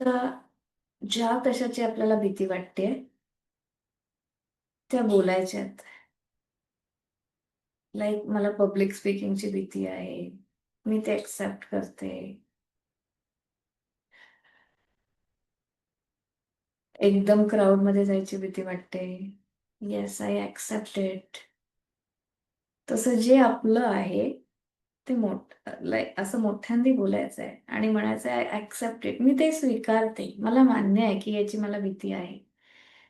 तर ज्या कशाची आपल्याला भीती वाटते त्या बोलायच्यात. लाईक मला पब्लिक स्पीकिंगची भीती आहे, मी ते एक्सेप्ट करते. एकदम क्राऊड मध्ये जायची भीती वाटते, येस आय ऍक्सेप्ट इट. तसं जे आपलं आहे ते लाईक असं मोठ्यांदी बोलायचं आहे आणि म्हणायचं आय ऍक्सेप्ट इट. मी ते स्वीकारते, मला मान्य आहे की याची मला भीती आहे.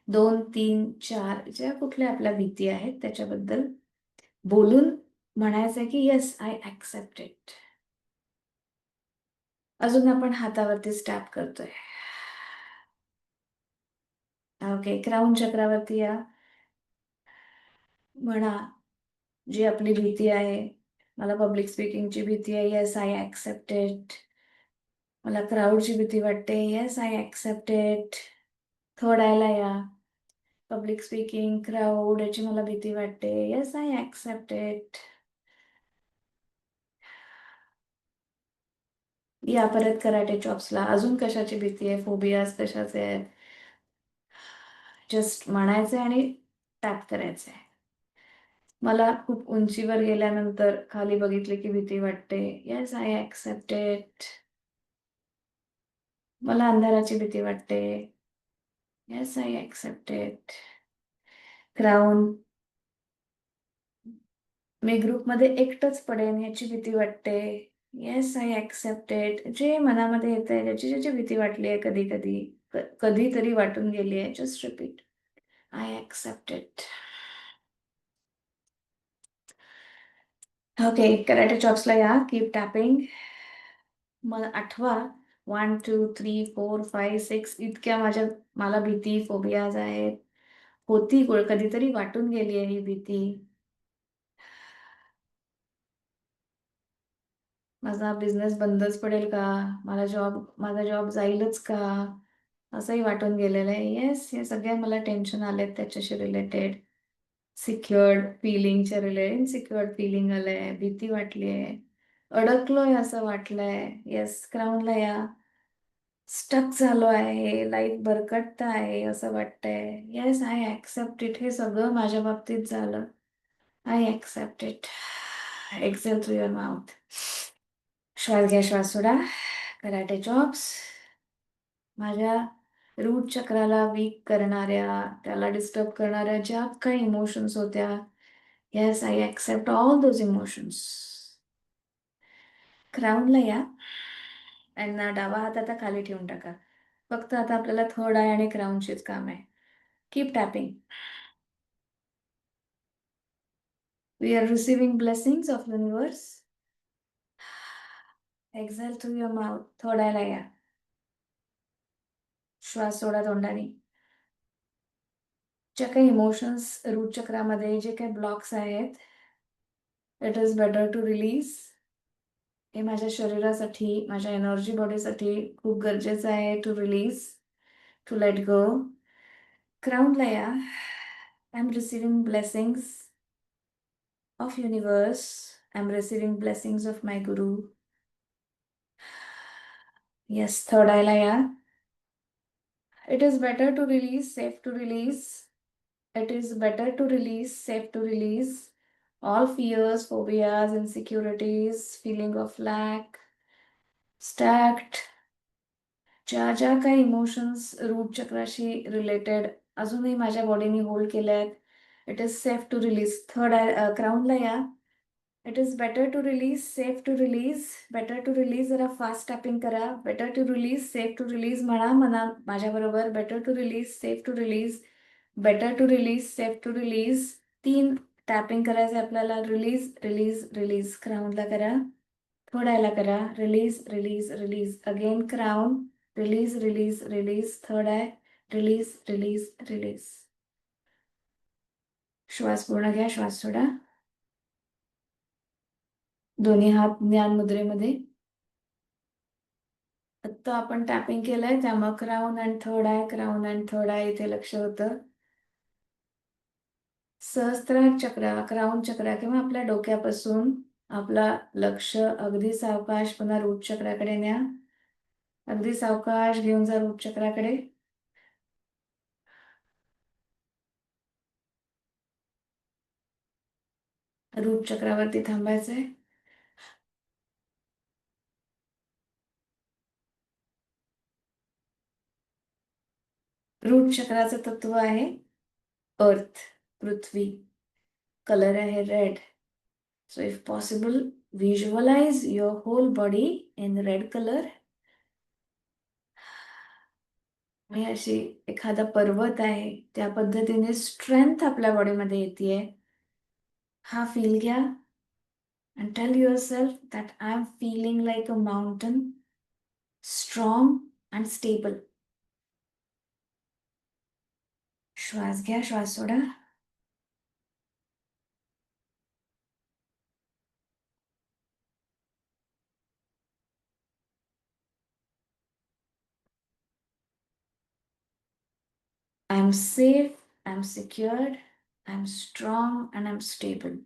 2, 3, 4 ज्या कुठल्या आपल्या भीती आहेत त्याच्याबद्दल बोलून म्हणायचंय की येस आय ऍक्सेप्ट इट. अजून आपण हातावरती स्टॅप करतोय. ओके, क्राऊन चक्रावरती या. म्हणा जी आपली भीती आहे. मला पब्लिक स्पीकिंगची भीती आहे, येस आय ऍक्सेप्ट इट. मला क्राऊडची भीती वाटते, येस आय ऍक्सेप्ट इट. थोडायला या. पब्लिक स्पीकिंग, क्राऊड याची मला भीती वाटते, येस आय ऍक्सेप्ट इट. या परत कराटे चॉप्सला. अजून कशाची भीती आहे, फोबियाज कशाचे आहेत, जस्ट म्हणायचंय आणि टॅप करायचंय. मला खूप उंचीवर गेल्यानंतर खाली बघितले की भीती वाटते, येस आय ऍक्सेप्ट इट. मला अंधाराची भीती वाटते, yes I accept it. Crown, मी ग्रुपमध्ये एकटंच पडेन याची भीती वाटते, येस आय ऍक्सेप्ट इट. जे मनामध्ये येत आहे, ज्याची ज्याची भीती वाटली आहे, कधी कधी कधीतरी वाटून गेली आहे, just repeat I accept it. Okay, karate चॉप्सला या. Keep tapping. मला आठवा 1, 2, 3, 4, 5, 6 इतक्या मला भीती फोबियाज आहेत. होती कधीतरी वाटून गेली आहे ही भीती. माझा बिझनेस बंदच पडेल का, माझा जॉब जाईलच का, असंही वाटून गेलेलं आहे. येस, हे सगळे मला टेन्शन आलेत त्याच्याशी रिलेटेड. सिक्युअर्ड फिलिंगच्या रिलेटेड इनसिक्युअर्ड फिलिंग आलंय, भीती वाटलीये, अडकलोय असं वाटलंय. येस, क्राऊनला या. स्टक झालो आहे, लाईफ भरकटत आहे असं वाटतंय, येस आय ऍक्सेप्ट इट. हे सगळं माझ्या बाबतीत झालं, I accept it. Exhale through your mouth. श्वास घ्या, श्वास सोडा. Karate chops. माझ्या रूट चक्राला वीक करणाऱ्या, त्याला डिस्टर्ब करणाऱ्या ज्या काही इमोशन्स होत्या, yes I accept all those emotions. क्राऊनला या आणि डावा हात आता खाली ठेवून टाका. फक्त आता आपल्याला थर्ड आय आणि क्राऊनचीच काम आहे. Keep tapping. We are receiving blessings of universe. Exhale through your mouth. Third आयला या. श्वास सोडा तोंडाने. ज्या काही इमोशन्स रूट चक्रामध्ये जे काही ब्लॉक्स आहेत, it is better to release. हे माझ्या शरीरासाठी, माझ्या एनर्जी बॉडीसाठी खूप गरजेचं आहे to release, to let go. क्राऊनला या. I am receiving blessings of universe. I'm receiving blessings of my guru. Yes, third आयला या. It is better to release, safe to release. It is better to release, safe to release all fears, phobias, insecurities, feeling of lack, stacked, ज्या ज्या काही emotions route चक्राशी related अजूनही माझ्या बॉडीने hold केल्या आहेत. It is safe to release. Third क्राऊनला या. It is better to release, safe to release. Better to release जरा फास्ट टॅपिंग करा. Better to release, safe to release म्हणा म्हणा माझ्याबरोबर. Better to release, safe to release. Better to release, safe to release. 3 tapping करायचे आपल्याला. Release, release, release. क्राऊनला करा. थोड्याला करा. Release, release, release. Again crown. Release, release, release. Third आहे. Release, release, release. श्वास पूर्ण घ्या. श्वास सोडा. दोन्ही हात ज्ञान मुद्रेमध्ये. आत्ता आपण टॅपिंग केलंय त्यामुळे क्राऊन अँड थर्ड आहे, क्राऊन अँड थर्ड आहे इथे लक्ष होतं. सहस्त्रार चक्र, क्राऊन चक्र किंवा आपल्या डोक्यापासून आपला लक्ष अगदी सावकाश पुन्हा रूट चक्राकडे न्या. अगदी सावकाश घेऊन जा रूट चक्राकडे. रूट चक्रावरती थांबायचंय. रूट चक्राचं तत्व आहे अर्थ, पृथ्वी. कलर आहे red. So if possible visualise your whole body in red colour. आणि अशी एखादा पर्वत आहे त्या पद्धतीने स्ट्रेंथ आपल्या बॉडीमध्ये येते. हा फील घ्या. and tell yourself that I am feeling like a mountain, strong and stable. श्वास घ्या. श्वास सोडा. I am safe, I am secured, I am strong and I am stable.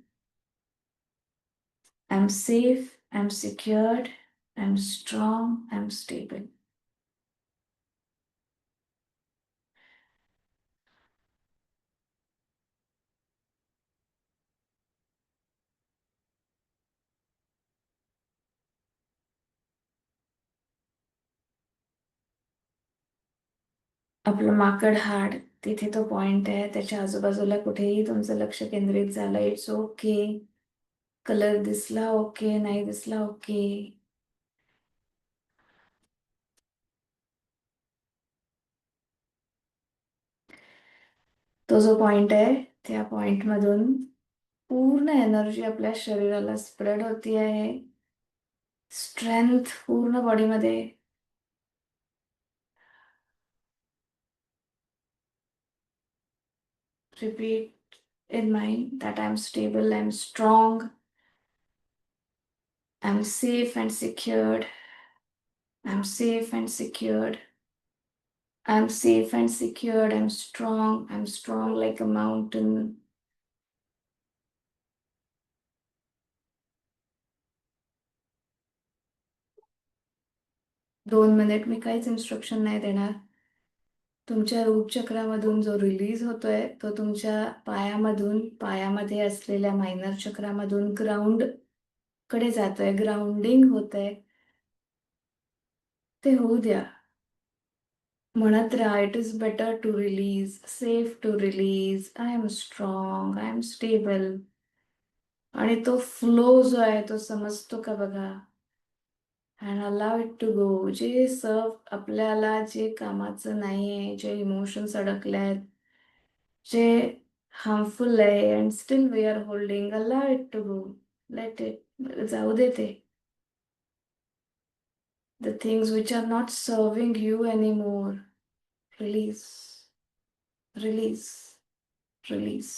I am safe, I am secured, I am strong, I am stable. आपलं माकड हाड तिथे तो point आहे. त्याच्या आजूबाजूला कुठेही तुमचं लक्ष केंद्रित झालं. It's okay. कलर दिसला ओके, नाही दिसला ओके. तो जो पॉइंट आहे त्या पॉइंट मधून पूर्ण एनर्जी आपल्या शरीराला स्प्रेड होती आहे. स्ट्रेंथ पूर्ण बॉडीमध्ये. Repeat in mind that I'm stable, I'm strong, I'm safe and secured, I'm safe and secured, I'm safe and secured, I'm strong like a mountain. 2 minute मी काहीच इन्स्ट्रक्शन नाही देणार. तुमच्या रूट चक्रामधून जो रिलीज होतोय तो तुमच्या पायामधून, पायामध्ये असलेल्या मायनर चक्रामधून ग्राउंड कडे जातोय. ग्राउंडिंग होतंय. ते होऊ द्या. म्हणत राहा. It is better to release, safe to release. I am strong, I am stable. आणि तो फ्लो जो आहे तो समजतो का बघा. And allow it to go. जे सर्व आपल्याला जे कामाचं नाहीये, जे इमोशन्स अडकल्यात, जे हार्मफुल आहे and still we are holding, allow it to go. Let it जाऊ दे ते. The things which are not serving you anymore. Release, release, release.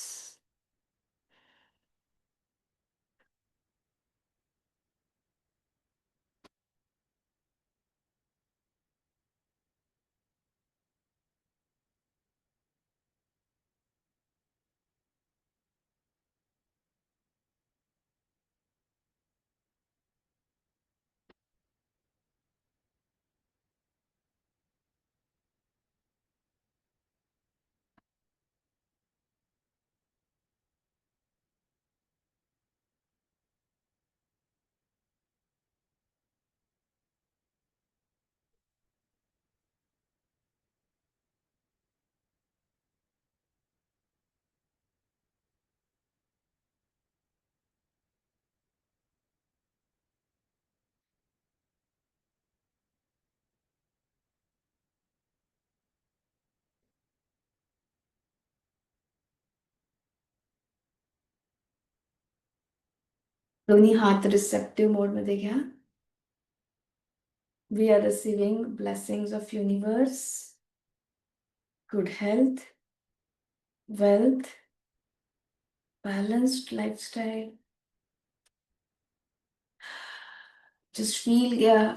दोन्ही हात रिसेप्टिव्ह मोड मध्ये घ्या. We are receiving blessings of universe, good health, wealth, balanced lifestyle. Just feel, yeah,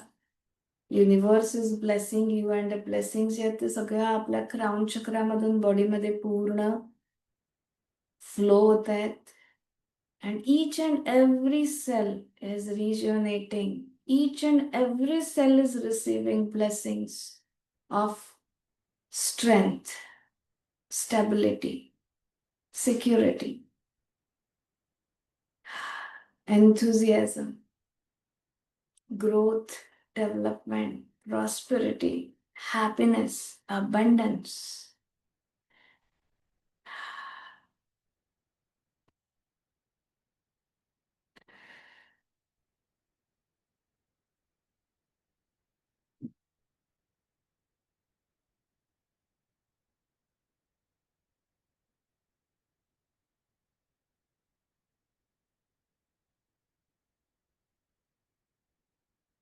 universe is blessing you and the blessings आहेत ते सगळ्या आपल्या crown चक्रामधून बॉडीमध्ये पूर्ण फ्लो होत आहेत. And each and every cell is rejuvenating. Each and every cell is receiving blessings of strength, stability, security, enthusiasm, growth, development, prosperity, happiness, abundance.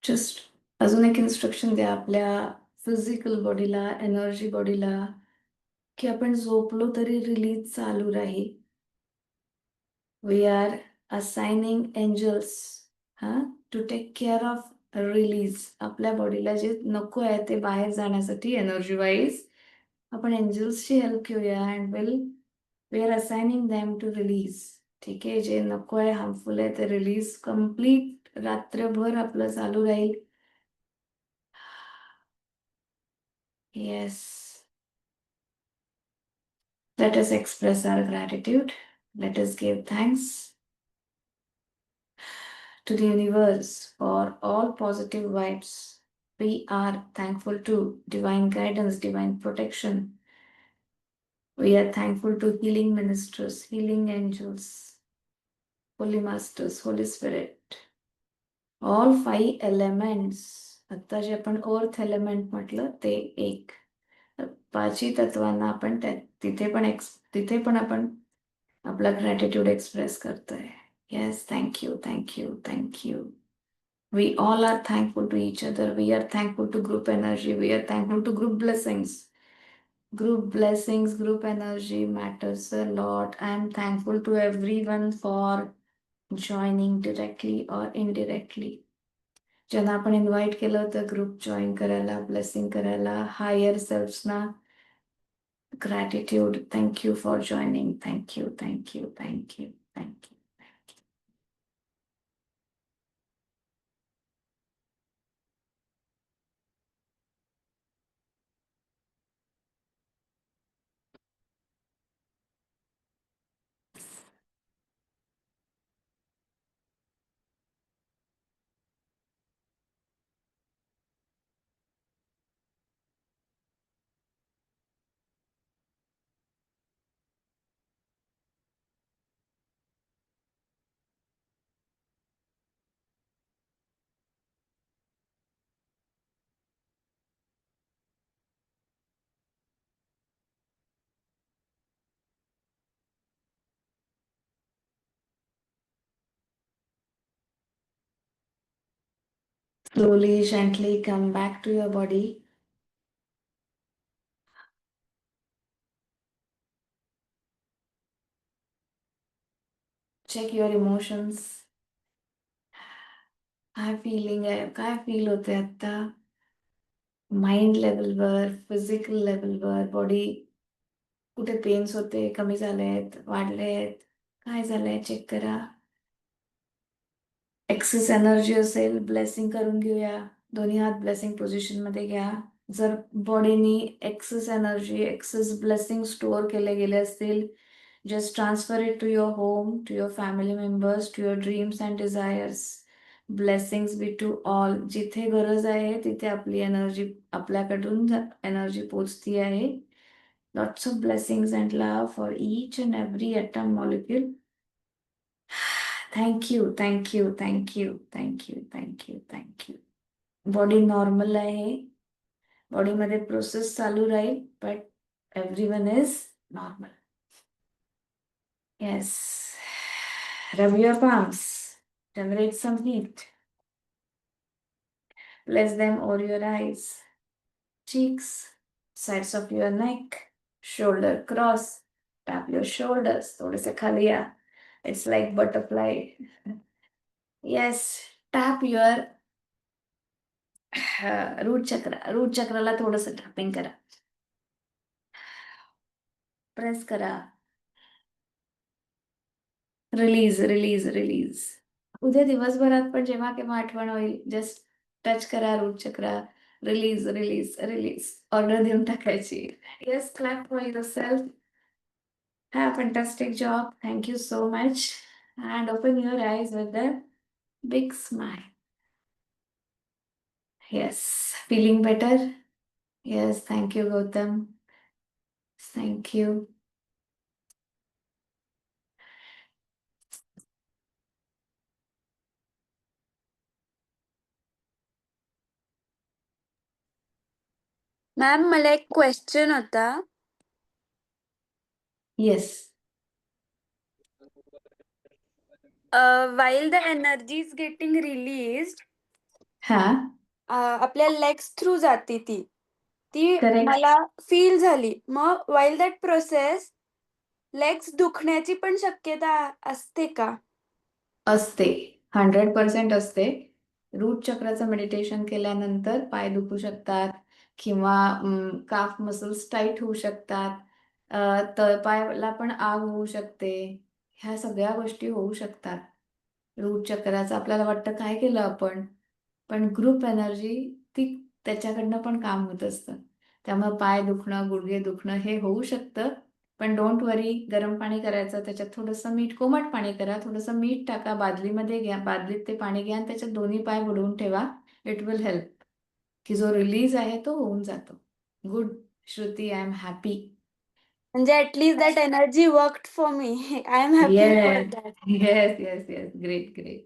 Just अजून एक इन्स्ट्रक्शन द्या आपल्या फिजिकल बॉडीला, एनर्जी बॉडीला, की आपण झोपलो तरी रिलीज चालू राहील. We are assigning angels to take care of release. आपल्या बॉडीला जे नको आहे ते बाहेर जाण्यासाठी एनर्जी वाईज आपण एंजल्सची हेल्प घेऊया and we are assigning them to release. ठीक आहे, जे नको आहे, हार्मफुल आहे ते रिलीज कम्प्लीट रात्रभर आपलं चालू राहील. Yes. Let us express our gratitude. Let us give thanks to the universe for all positive vibes. We are thankful to divine guidance, divine protection. We are thankful to healing ministers, healing angels, holy masters, Holy Spirit. All 5 elements. आता जे आपण earth element म्हटलं ते एक. 5ही तत्वांना आपण तिथे पण आपण आपला ग्रॅटिट्यूड एक्सप्रेस करतोय. Yes, thank you, thank you, thank you. We all are thankful to each other. We are thankful to group energy. We are thankful to group blessings. Group blessings, group energy matters a lot. I am thankful to everyone for joining directly or indirectly. ज्यांना आपण invite केलं होतं group join करायला, blessing करायला, higher सेल्फ्सना gratitude. Thank you for joining. Thank you, thank you, thank you, thank you. Slowly, gently come back to your body. Check your emotions. काय feel होते आता mind लेवलवर, फिजिकल लेवलवर, body कुठे pens होते, कमी झालेत, वाढलेत, काय झालंय चेक करा. एक्सेस एनर्जी असेल, ब्लेसिंग करून घेऊया. दोन्ही हात ब्लेसिंग पोझिशन मध्ये घ्या. जर बॉडीनी excess energy, excess blessing store केले गेले असतील, just transfer it to your home, to your family members, to your dreams and desires. Blessings be to all. जिथे गरज आहे तिथे आपली एनर्जी, आपल्याकडून एनर्जी पोचती आहे. Lots of blessings and love for each and every atom molecule. Thank you, thank you, thank you, thank you, thank you, thank you. Body normal आहे, बॉडीमध्ये process चालू राहील, but everyone is normal. Yes. Rub your palms. Generate some heat. Place them over your eyes, cheeks, sides of your neck, shoulder cross. Tap your shoulders. थोडेसे खाली या. It's like butterfly. Yes. Tap your root chakra. Root चक्राला थोडंसं tapping करा. Press करा. Release release release. उद्या दिवसभरात पण जेव्हा केव्हा आठवण होईल जस्ट टच करा root chakra. Release release release. Order देऊन टाकायची. Yes, clap for yourself. Have a fantastic job. Thank you so much. And open your eyes with a big smile. Yes. Feeling better? Yes. Thank you, Gautam. Thank you. Ma'am मला एक question होता. Yes. While the energy is getting released, हा. आपल्या legs through जाते ती Correct. मला feel झाली. मग while that process लेग्स दुखण्याची पण शक्यता असते का? असते. 100% असते. रूट चक्राचं मेडिटेशन केल्यानंतर पाय दुखू शकतात किंवा काफ मसल्स टाईट होऊ शकतात. तळपायाला पण आग होऊ शकते. ह्या सगळ्या गोष्टी होऊ शकतात. रूट चक्राचं आपल्याला वाटतं काय केलं आपण, पण ग्रुप एनर्जी ती त्याच्याकडनं पण काम होत असतं. त्यामुळे पाय दुखणं, गुडघे दुखणं हे होऊ शकतं. पण डोंट वरी, गरम पाणी करायचं, त्याच्यात थोडंसं मीठ, कोमट पाणी करा, थोडंसं मीठ टाका, बादलीमध्ये घ्या, बादलीत ते पाणी घ्या आणि त्याच्यात दोन्ही पाय बुडवून ठेवा. इट विल हेल्प की जो रिलीज आहे तो होऊन जातो. Good Shruti, I am happy. म्हणजे at least that energy worked for me. I am happy for yes that. Yes yes yes, great great.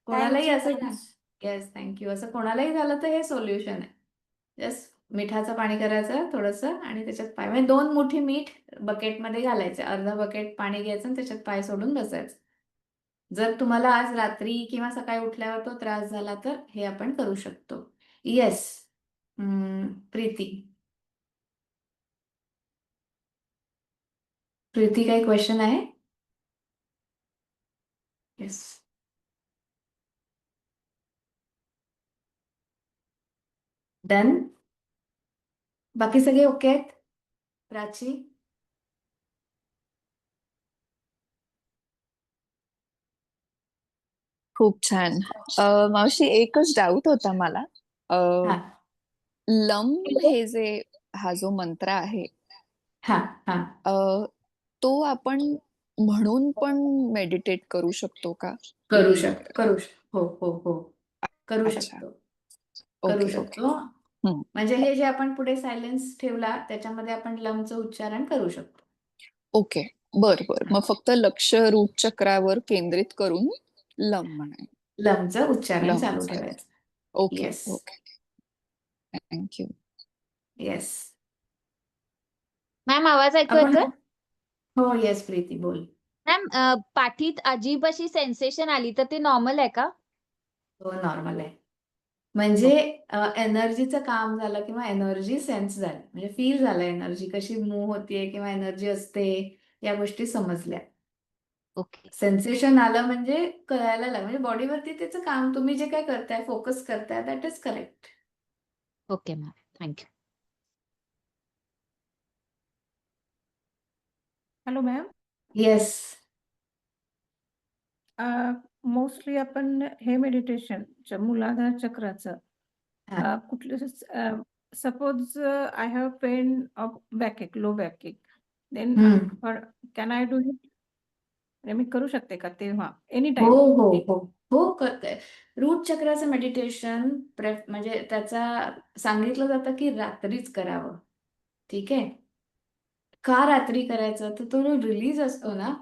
कोणालाही थँक्यू असं मॅम. Yes, thank you. असं कोणालाही झालं तर हे सोल्युशन आहे. जस्ट मिठाचं पाणी करायचं थोडंसं आणि त्याच्यात पाय, म्हणजे 2 मुठी मीठ बकेटमध्ये घालायचं, अर्धा बकेट पाणी घ्यायचं आणि त्याच्यात पाय सोडून बसायचं. जर तुम्हाला आज रात्री किंवा सकाळी उठल्यावर तो त्रास झाला तर हे आपण करू शकतो. येस. प्रीती. प्रीती, काही क्वेश्चन आहे? येस. डन. बाकी सगळे ओके आहेत? प्राची? खूप छान. मावशी, एकच डाऊट होता मला. हा लम हे जे हा जो मंत्र आहे हा हा. तो आपण म्हणून पण मेडिटेट करू शकतो का? करू की शकतो, करू शकतो. हो हो हो, करू अच्छा, शकतो, करू ओके ओके. शकतो. हम्म. म्हणजे हे जे आपण पुढे सायलेन्स ठेवला त्याच्यामध्ये आपण लमचं उच्चारण करू शकतो. ओके, बर बर. मग फक्त लक्ष रूट चक्रावर केंद्रित करून लम म्हणाय. लमचं उच्चारण चालू लमचं. ठेवायचं. Okay yes okay, thank you. Yes. Ma'am, आवाज ऐकू आपण येतोय? हो, येस प्रीती, बोल. मॅम, पाठीत अजीब अशी सेन्सेशन आली तर ते नॉर्मल आहे का? हो, नॉर्मल आहे. म्हणजे एनर्जीचं काम झालं किंवा एनर्जी सेन्स झाली, म्हणजे फील झालं, एनर्जी कशी मूव्ह होतीये किंवा एनर्जी असते, या गोष्टी समजल्या. ओके सेन्सेशन आलं म्हणजे कळायला लागलं, म्हणजे बॉडीवरती त्याचं काम, तुम्ही जे काय करताय, फोकस करताय, that is correct. Okay ma'am, thank you. Hello ma'am. Yes. Mostly आपण हे मेडिटेशन मूलाधार चक्राचं हा. कुठलं, suppose I have pain of backache, low backache, then can I do it? म्हणजे मी करू शकते का तेव्हा एनी हो टाइम? हो हो हो, करताय. रूट चक्राचं मेडिटेशन म्हणजे त्याचा सांगितलं जातं की रात्रीच करावं. ठीक आहे. का रात्री करायचं, तर तो रिलीज असतो ना,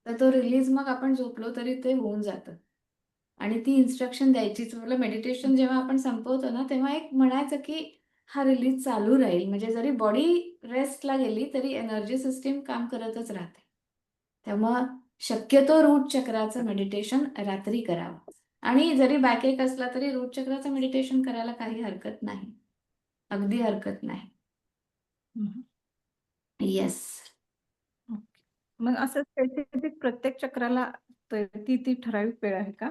तर तो रिलीज मग आपण झोपलो तरी ते होऊन जातं. आणि ती इन्स्ट्रक्शन द्यायचीच. आपलं मेडिटेशन जेव्हा आपण संपवतो ना, तेव्हा एक म्हणायचं की हा रिलीज चालू राहील, म्हणजे जरी बॉडी रेस्टला गेली तरी एनर्जी सिस्टीम काम करतच राहते. त्यामुळं शक्यतो रूट चक्राचं मेडिटेशन रात्री करावं. आणि जरी बॅकएक असला तरी रूट चक्राचं मेडिटेशन करायला काही हरकत नाही. अगदी हरकत नाही. हम्म. येस. ओके. मग असं स्पेसिफिक प्रत्येक चक्राला ती ठराविक वेळ आहे का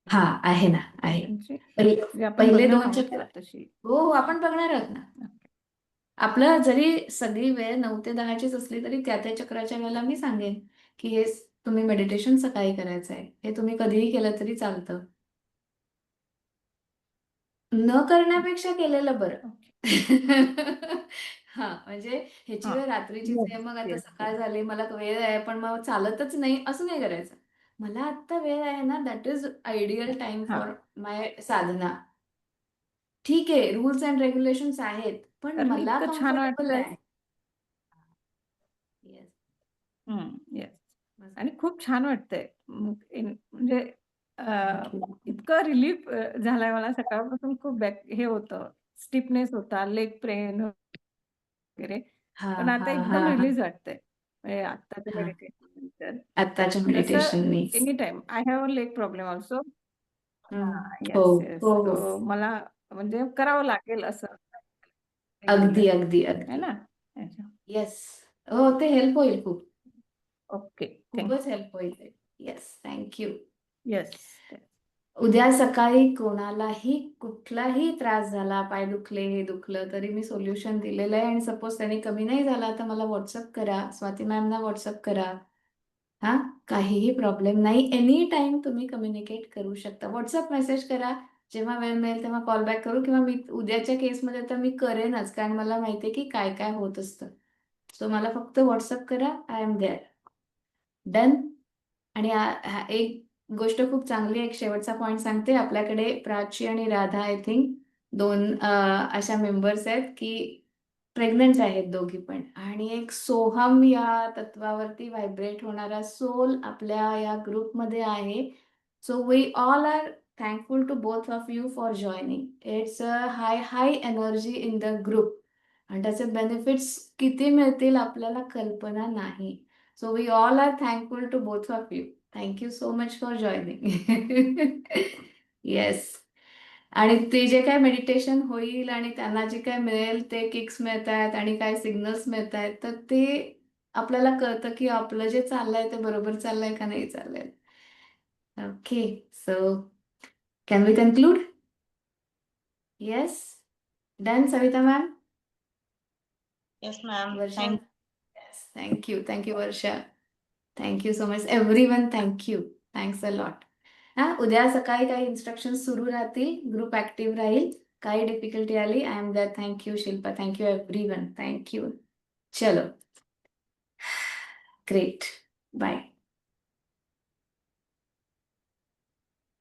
हा, आहे ना, आहे. मेडिटेशनची? पहिले म्हणजे आपण पहिले बघणार 2 आहोत चक्र तशी. हो, आपण बघणार आहोत ना. ओके. आपलं जरी सगळी वेळ 9 ते 10 चीच असली तरी त्या चक्राच्या वेळेला मी सांगेन की हे तुम्ही मेडिटेशन सकाळी करायचं आहे. हे तुम्ही कधीही केलं तरी चालतं. न करण्यापेक्षा केलेलं बरं. हा, म्हणजे ह्याची हा. वेळ रात्रीचीच येस आहे, मग आता येस सकाळ झाली, मला वेळ आहे पण मग चालतच नाही, असं नाही करायचं. मला आत्ता वेळ आहे ना, दॅट इज आयडियल टाइम हा. फॉर माय साधना. ठीक आहे, रूल्स अँड रेग्युलेशन्स आहेत, पण कारण मला इतकं छान कम्फर्टेबल वाटतंय. आहे. येस. येस. आणि खूप छान वाटतंय. म्हणजे इतकं रिलीफ झालाय मला सकाळपासून. खूप हे होतं, स्टिफनेस होता, लेग पेन वगैरे. हा पण आता हा हा एकदम हा रिलीज वाटतंय. म्हणजे आत्ताच्या हा. मेडिटेशन नंतर. आत्ताच्या तसं मेडिटेशननी. Any time I have a leg problem also. हो येस येस. हो हो, तो मला म्हणजे करावं लागेल असं अगदी रेग्युलर, अगदी है अगदी. ना? अच्छा. येस. हो, ते हेल्प होईल खूप. ओके. खूपच हेल्प होईल. Yes, thank you. येस. उद्या सकाळी कोणालाही कुठलाही त्रास झाला, पाय दुखले, हे दुखलं, तरी मी सोल्युशन दिलेलं आहे. आणि सपोज त्याने कमी नाही झाला तर मला व्हॉट्सअप करा, स्वाती मॅमना व्हॉट्सअप करा. हा, काहीही प्रॉब्लेम नाही. एनी टाइम तुम्ही कम्युनिकेट करू शकता. व्हॉट्सअप मेसेज करा, जेव्हा वेळ मिळेल तेव्हा कॉल बॅक करू, किंवा मी उद्याच्या केसमध्ये तर मी करेनच, कारण मला माहिती आहे की काय काय होत असतं. सो मला फक्त व्हॉट्सअप करा, आय एम देअर. डन. आणि एक गोष्ट खूप चांगली, एक शेवटचा पॉइंट सांगते. आपल्याकडे प्राची आणि राधा आय थिंक 2 अशा मेंबर्स आहेत की प्रेग्नंट आहेत दोघी पण. आणि एक सोहम या तत्वावरती व्हायब्रेट होणारा सोल आपल्या या ग्रुपमध्ये आहे. So we all are thankful to both of you for joining. It's a high energy in the group. आणि त्याचे बेनिफिट्स किती मिळतील आपल्याला कल्पना नाही. So we all are thankful to both of you. Thank you so much for joining. Yes. आणि ते जे काय मेडिटेशन होईल आणि त्यांना जे काय मिळेल, ते किक्स मिळत आहेत आणि काय सिग्नल्स मिळत आहेत, तर ते आपल्याला कळतं की आपलं जे चाललंय ते बरोबर चाललंय का नाही चाललंय. Okay, so can we conclude? Yes. Done, Savita ma'am? Yes, ma'am. Varsha? Thank Yes, thank you. Thank you, Varsha. Thank you so much. Everyone, thank you. Thanks a lot. हा, उद्या सकाळी काही इन्स्ट्रक्शन सुरू राहतील, ग्रुप ऍक्टिव्ह राहील. काही डिफिकल्टी आली, I am there. Thank you Shilpa, thank you everyone, thank you. चलो, ग्रेट, बाय.